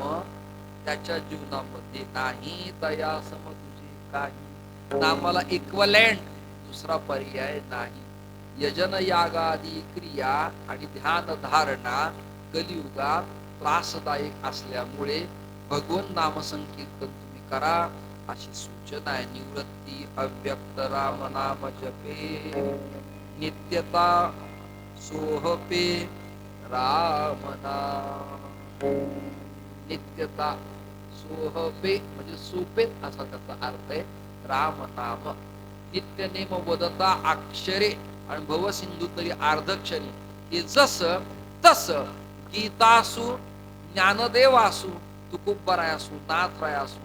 त्याच्या जीवनामध्ये नाही तया सम तुझे काही. नामाला इक्वलंट दुसरा पर्याय नाही. यजन यागादी क्रिया आणि ध्यान धारणा कलियुगात त्रासदायक असल्यामुळे भगवन नाम संकीर्तन तुम्ही करा अशी सूचना आहे. निवृत्ती अव्यक्त राम नाम जपे, नित्यता सोहपे राम नाम. नित्यता सोहपे म्हणजे सोपेत असा त्याचा अर्थ आहे. राम नाम नित्य नेम वदता अक्षरे आणि भव सिंधू तरी अर्धक्षरी. हे जस तस गीतासु, ज्ञानदेव असू, तुकोबाराय असू, नाथराय असू,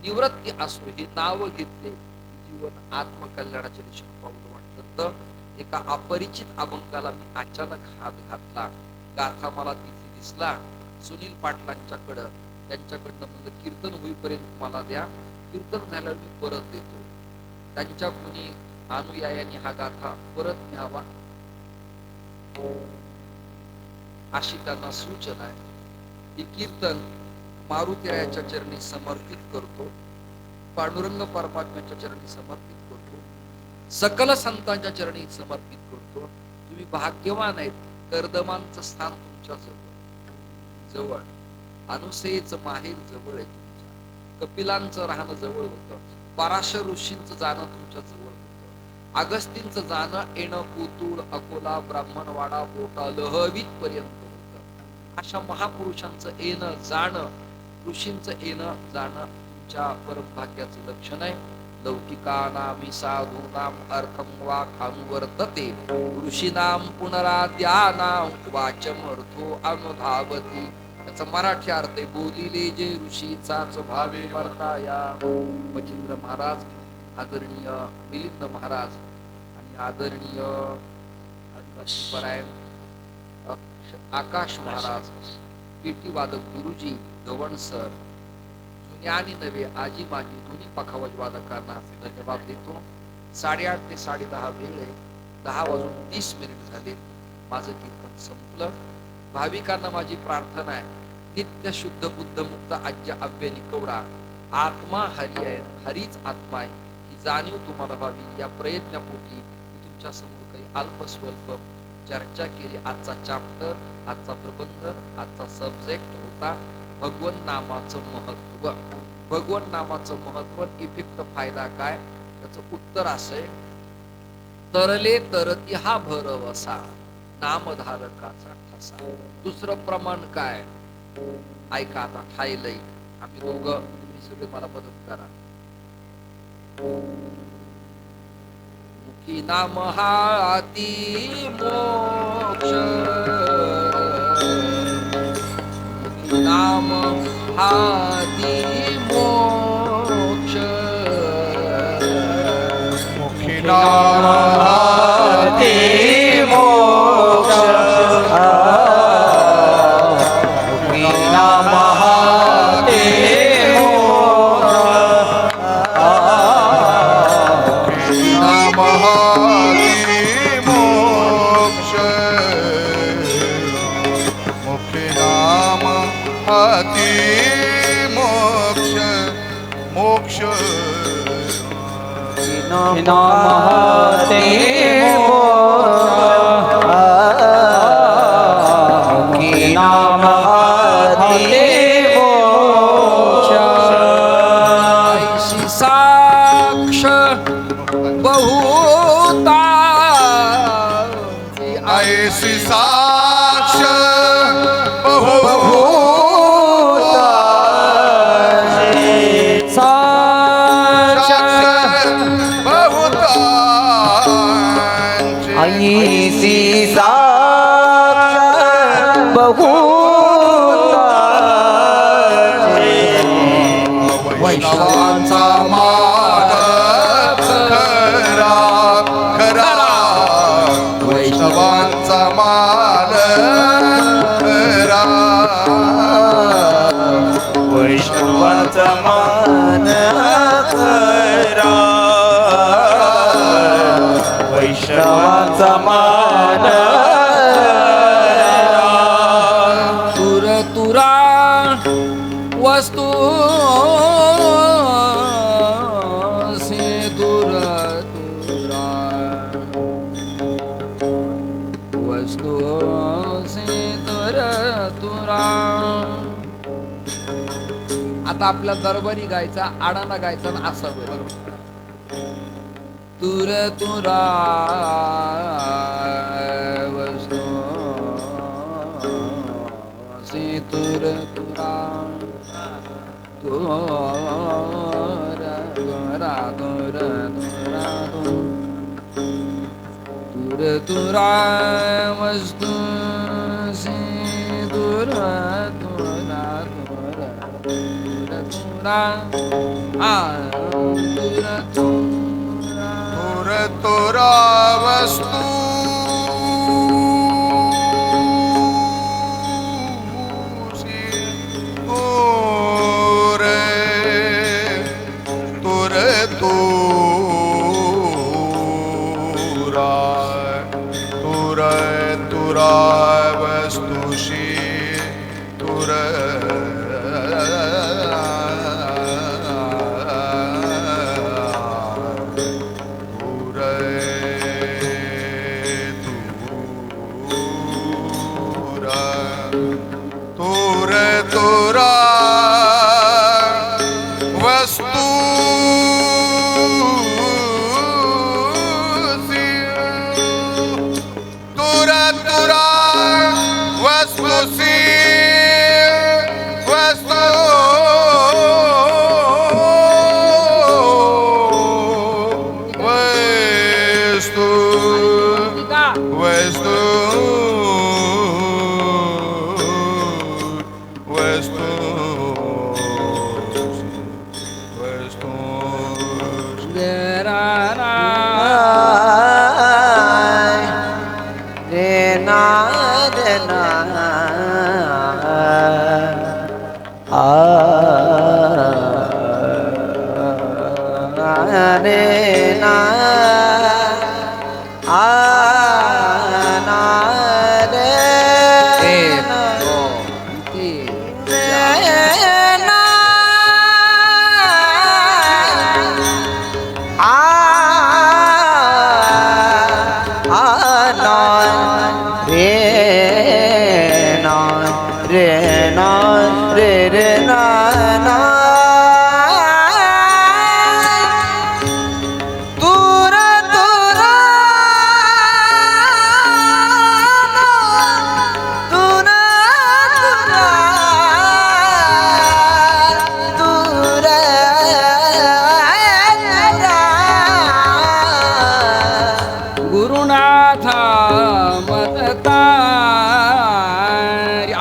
निवृत्ती असू, हे नाव घेतले जीवन आत्मकल्याणाच्या दिशेने पाऊल वाटत. तर एका अपरिचित अभंगाला मी अचानक हात घातला. गाथा मला तिथे दिसला. सुनील पाटलांच्याकडं, त्यांच्याकडनं म्हणजे कीर्तन होईपर्यंत मला द्या, कीर्तन झाल्यावर मी परत देतो. त्यांच्या कुणी अनुयायांनी हा गाथा परत न्यावा अशी त्यांना सूचना आहे. हे कीर्तन मारुतीरायाच्या चरणी समर्पित करतो, पांडुरंग परमात्म्याच्या चरणी समर्पित करतो, सकल संतांच्या चरणी समर्पित करतो. तुम्ही भाग्यवान आहेत. कर्दमांचं स्थान तुमच्या जवळ, अनुसेच माहेर जवळ आहे तुमच्या, कपिलांचं राहणं जवळ होतं, पराशर ऋषींचं जाणं तुमच्या जवळ होतं, अगस्तींचं जाणं येणं कोतुळ, अकोला, ब्राह्मणवाडा, बोटा, लहवीत पर्यंत होतं. अशा महापुरुषांचं येणं जाणं, ऋषींचं येणं जाणं तुमच्या परमभाग्याचं लक्षण आहे. लौकिकानां साधूनां अर्थं वा खानुवर्तते, ऋषीनां पुनराद्यानां वाचमर्थो अनुधावती. त्याचा मराठी अर्थ आहे, बोलिले जे ऋषीचाच भावे वर्ताया. मचिंद्र महाराज, आदरणीय मिलिंद महाराज आणि आदरणीय आदिवासीपरायण आकाश महाराज, पेटी वादक गुरुजी, गवण सर, जुने आणि नवे, आजी माजी दोन्ही पखावज वादकांना धन्यवाद देतो. 8:30 ते 10:30 वेळ आहे. 10:30 झाले. माझं कीर्तन संपलं. भाविकांना माझी प्रार्थना आहे, नित्य शुद्ध बुद्ध मुक्त आज्ञा अव्यनी कवडा. आत्मा हरी आहे, हरीच आत्मा आहे ही जाणीव तुम्हाला व्हावी या प्रयत्नापोटी मी तुमच्या समोर काही अल्प स्वल्प चर्चा केली. आजचा चॅप्टर, आजचा प्रबंध, आजचा सब्जेक्ट होता भगवन नामाचं महत्व. भगवन नामाचं महत्व, इफेक्ट, फायदा काय? त्याचं उत्तर असं आहे, तरले तरती हा भरवसा, नामधारकाचा ठसा. दुसरं प्रमाण काय? ऐका आता, ठायलय आम्ही दोघं, तुम्ही सगळे मला मदत करा. मुखी नाम हा अति मोक्ष, नाम हाती मोक्ष
मुखी नाम
हाती मोक्ष मुखी नाम हाती
नाम हाती मोक्ष मुखी नाम हाती मोक्ष मोक्ष
नमस्ते
ऐशी साक्ष बहुता
ऐसी साक्ष बहुभूता बहुतांची
ऐसी साक्ष
वैष्णवांचा मान खरा खरा वैष्णवांचा मान खरा
वैष्णवाचा मान खरा वैष्णवाचा मान
तुर तुरा वस्तू से दूर तुरा वस्तू से दूर तुरा. आता आपल्या दरबारी गायचा आडाना गायचा ना असा बरोबर. तुर तुरा वस्तू से तुर तुरा तुरा तुरा तुरा तुर तुरा वस्तू से तुरा तुरा तुरा तुरा तुरा तुरा
तुर तुरा वस्तू तुर तुर तुरा तुर तुरा वस्तुशी तुर तुरा वस्तू तुरा तुरा वस्तुसी वस्तू वस्तू वस्तू वस्तू वस्तू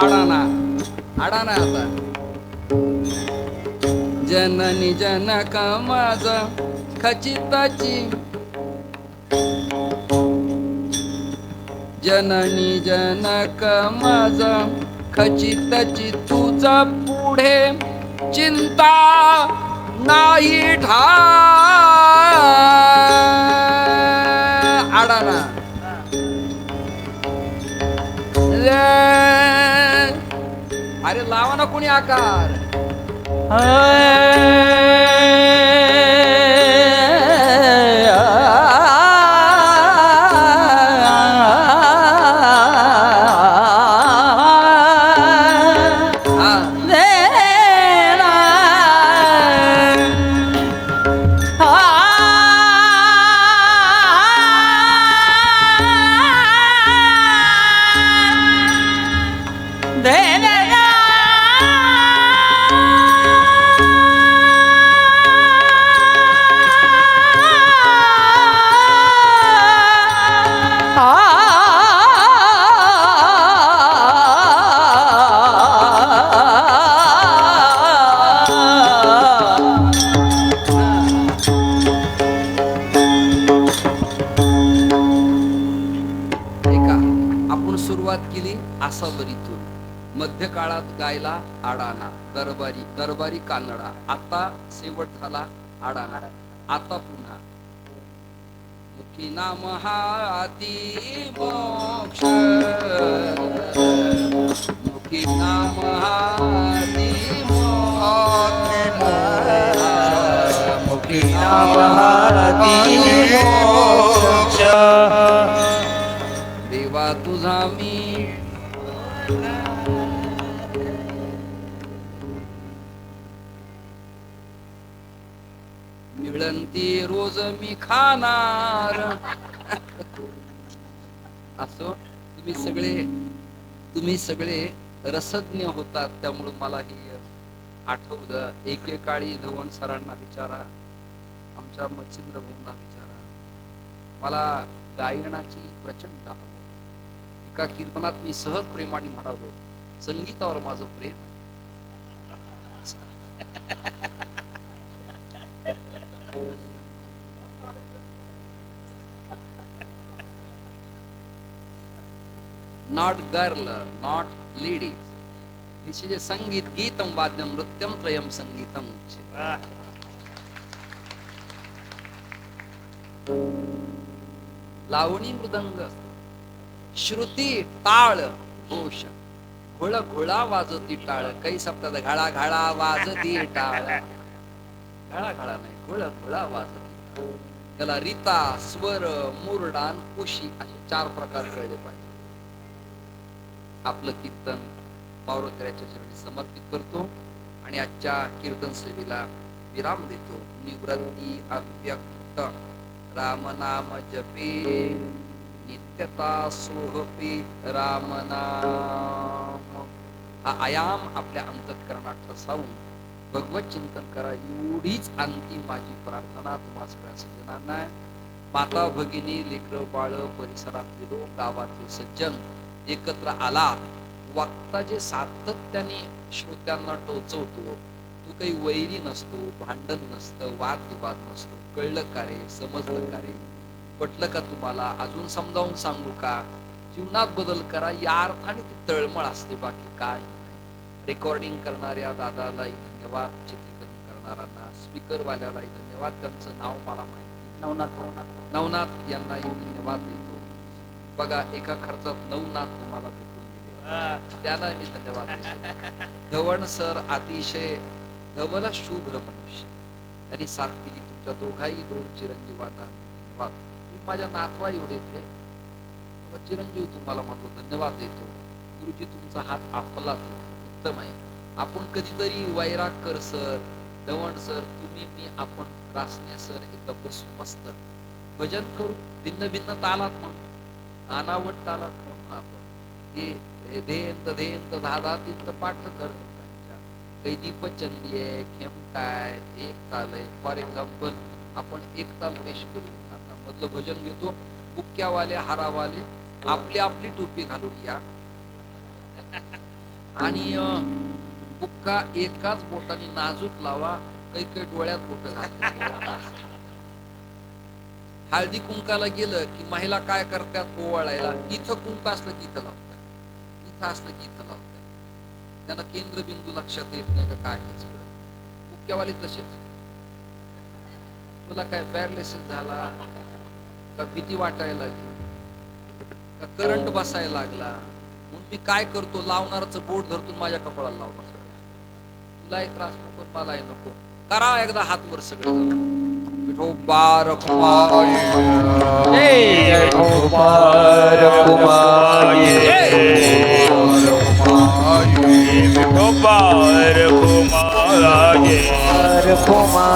आडाना आता जननी जनक माझ खचिताची जननी जनक माझ खचिताची तुझा पुढे चिंता नाही आडाना अरे लावा ना कोणी आकार आसावरीतून मध्य काळात गायला आडाणा दरबारी दरबारी कानडा आता शेवट झाला आडाणा आता पुन्हा मुखी नाम हाती मोक्ष मुखी नाम हाती
मुखी नाम हाती मोक्ष
देवा तुझा मी मिळंती रोज मी खाणार असो तुम्ही सगळे रसज्ञ होतात त्यामुळे मला हे आठवलं एकेकाळी धवन सरांना विचारा आमच्या मच्छिंद्र भाऊंना विचारा मला गायनाची प्रचंड आवड एका कीर्तनात मी सहज प्रेमाने म्हणालो संगीतावर माझं प्रेम not girl, not ladies. This is a Sangit, Geetam, Vadyam, Nrutyam, Trayam, Sangeetam. लावणी मृदंग श्रुती टाळ घोष घोळा घोळा वाजती टाळ काही सप्ताह घाळा घाळा वाजती टाळ घाळा घाळा नाही घोळा घोळा वाजती त्याला रीता स्वर मुरडान कुशी असे 4 प्रकार कळले पाहिजे आपलं कीर्तन पावरकऱ्याच्या चरणी समर्पित करतो आणि आजच्या कीर्तन सेवेला विराम देतो निवृत्ती अव्यक्त राम नाम जपे नित्यता सोहपे राम नाम हा आयाम आपल्या अंतःकरणात ठसावून भगवत चिंतन करा एवढीच अंतिम माझी प्रार्थना तुम्हा सगळ्या सज्जनांना माता भगिनी लेकर बाळ परिसरातले लोक गावातले सज्जन एकत्र आला वक्ता जे सातत्याने श्रोत्यांना टोचवतो तू काही वैरी नसतो भांडण नसतं वादविवाद नसतो कळलं का रे समजलं का रे पटलं का तुम्हाला अजून समजावून सांगू का जीवनात बदल करा या अर्थाने ती तळमळ असते बाकी काय रेकॉर्डिंग करणाऱ्या दादालाही धन्यवाद चित्रीकरण करणाऱ्यांना स्पीकर वाल्यालाही धन्यवाद त्यांचं नाव मला माहिती नवनाथ यांनाही धन्यवाद देतो बघा एका खर्चात 9 नाथ तुम्हाला भेटून दिले त्याला मी धन्यवाद देतो धवण सर अतिशय धवला शुभ्र मनुष्य त्यांनी साथ दिली तुमच्या दोघाही 2 चिरंजीवांना धन्यवाद माझ्या नातवा एवढे चिरंजीव तुम्हाला म्हणतो धन्यवाद देतो गुरुजी तुमचा हात आपला उत्तम आहे आपण कधीतरी वैरागकर सर धवण सर तुम्ही मी आपण रासने सर एकदा बसून मस्त भजन करू भिन्न भिन्न तालात म्हणून अनावट तालात म्हणून आपण हे धेंत धेंत धाधा तिंत पाठ कर काही दीपचंदी आहे खेमटाय एक ताल आहे फॉर एक्झाम्पल आपण एक ताल पेश करू आता मधलं भजन घेतो बुक्क्यावाले हारावाले आपली आपली टोपी घालून या आणि बुक्का एकाच बोटाने नाजूक लावा काही काही डोळ्यात बोट घालतात. हळदी कुंकाला गेलं की महिला काय करतात ओवाळायला, इथं कुंक असलं की इथं लावतात, इथं असलं की इथं लावतात. त्यांना केंद्रबिंदू लक्षात येत नाही का काय हेच कळत. मुख्यवाली तसेच. तुला काय पॅरालिसिस झाला का, भीती वाटायला लागली का, करंट बसायला लागला, म्हणून मी काय करतो, लावणारच बोट धरतो माझ्या कपाळाला लावणार. तुलाही त्रास नको, मलाही नको. करा एकदा हात वर सगळे. विठोबा रखुमाई,
कुमार कुमारी
विठोबार कुमाराये
कुमार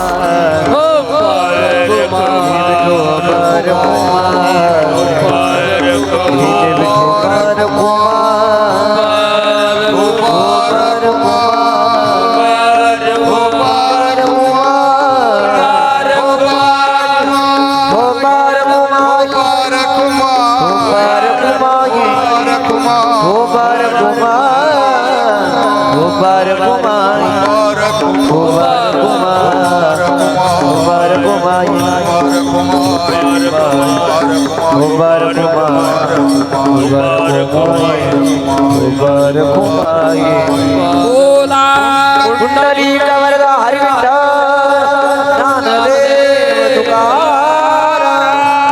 कुंडली कवरदा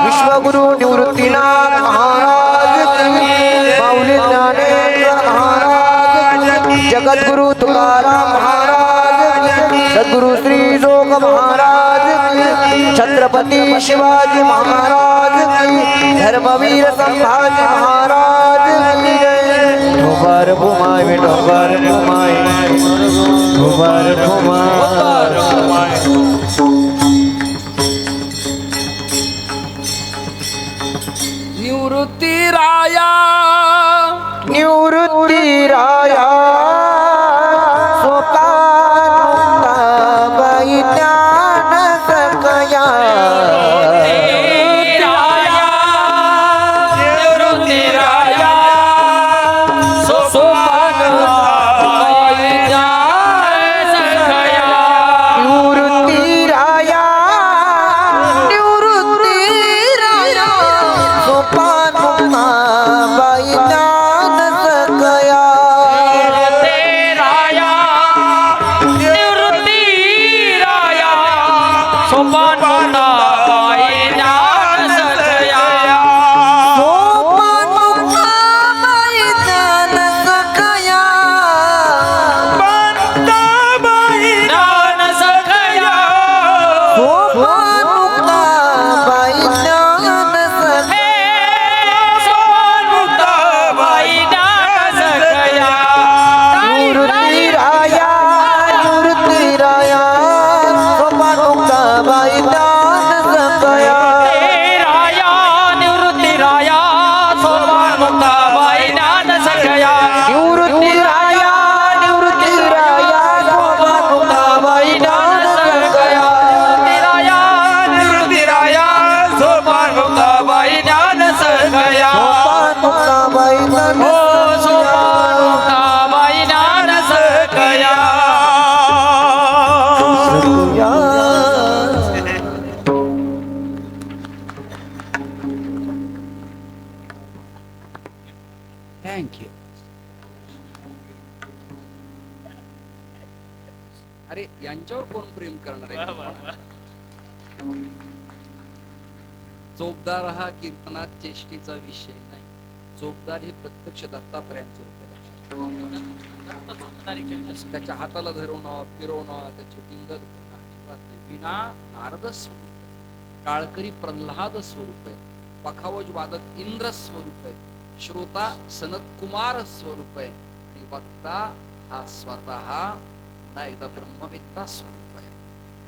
विश्वगुरु निवृत्तीनाथ महाराज माऊली ज्ञानेश्वर महाराज, जगद्गुरु तुकाराम महाराज, सद्गुरु श्री जोग महाराज, छत्रपती शिवाजी महाराज, धर्मवीर संभाजी महाराज. विठोबार भूमाय, विठोबार भूमाय, विठोबार भूमाय.
निवृत्ती राया,
निवृत्ती राया सोपाबाई ज्ञान सकया.
थँक्यू. अरे यांच्यावर कोण प्रेम करणार आहे? चोपदार हा कीर्तनात चेष्टीचा विषय नाही. चोपदार हे प्रत्यक्ष दत्तात्रयांचं रूप आहे. त्याच्या हाताला धरवणं, फिरवणं, त्याची टिंगल विना नारद स्वरूप आहे, टाळकरी प्रल्हाद स्वरूप आहे, पखावज वादक इंद्र स्वरूप आहे, श्रोता सनत कुमार स्वरूप आहे आणि वक्ता हा स्वतः पुन्हा एकदा ब्रह्मवेत्ता स्वरूप आहे.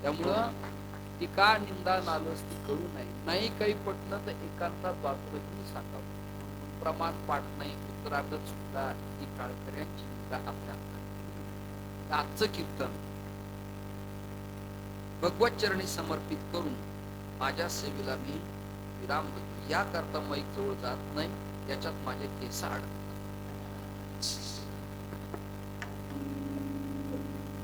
त्यामुळं टीका निंदा नालस्ती करू नये. नाही काही पटलं तर एकांतात बाजूला घेऊन सांगावं. प्रमाण पाठ नाही, उत्तरागत सुद्धा ही टाळकऱ्यांची आपल्या आजचं कीर्तन भगवत चरणी समर्पित करून माझ्या सेवेला मी विराम देतो. या करता माईक जवळ जात नाही, याच्यात माझे केस अडकतात.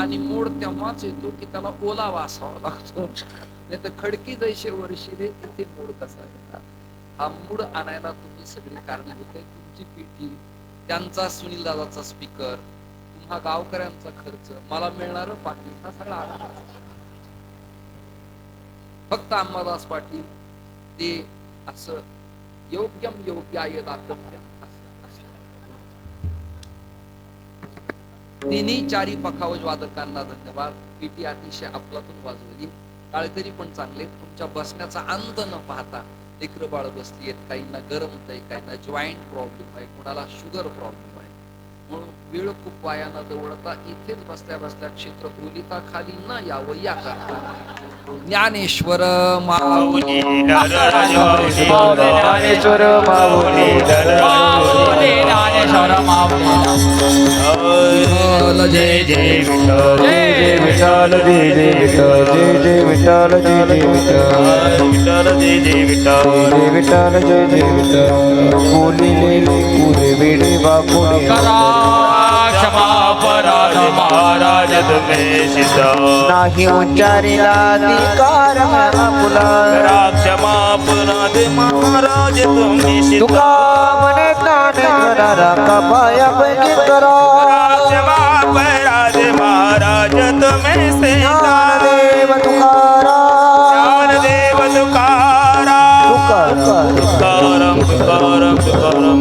आणि मोड तेव्हाच येतो की त्याला ओलावा असावा लागतो. नाही तर खडकी जैसे वर्षी रे तिथे मोड कसा येणार. हा मूड आणायला तुम्ही सगळी कारणीभूत आहे. तुमची पिढी, त्यांचा सुनील दादाचा स्पीकर, पुन्हा गावकऱ्यांचा खर्च, मला मिळणार पाटील, हा सगळा आनंद. फक्त अंबादास पाटील ते असं योग्यम योग्याय दातव्यम तिन्ही चारी पखावज वादकांना धन्यवाद. पेटी अतिशय आपलातून वाजवली. काळकरी पण चांगले. तुमच्या बसण्याचा अंत न पाहता लेकरं बाळ बसली आहेत. काहींना गरम होत आहे, काहींना जॉईंट प्रॉब्लेम आहे, कुणाला शुगर प्रॉब्लेम आहे. म्हणून वेळ खूप वाया न दवडता इथेच बसल्या बसल्या क्षेत्र खोलिता खाली न यावं या करता ज्ञानेश्वर
माऊली नरराज माऊली
ज्ञानेश्वर माऊली
माऊली ज्ञानेश्वर माऊली
जय जय विठ्ठल
जय विठ्ठल जय जय विठ्ठल जय जय विठ्ठल जय जय विठ्ठल
विठ्ठल जय जय विठ्ठल
जय विठ्ठल जय जय विठ्ठल बोलिले पुरे वेडे बापुरे
करा क्षमा अपराध
महाराज तुम्ही सिद्ध
नाही उच्चारिला अधिकार आपला
क्षमा अपराध महाराज तुम्ही सिद्ध
तुका मने काने करा राखा पाया पैकी करा
क्षमा अपराध महाराज तुम्ही सिद्ध
ज्ञानदेव तुकारा
ज्ञानदेव तुकाराम तुकाराम तुकाराम तुकाराम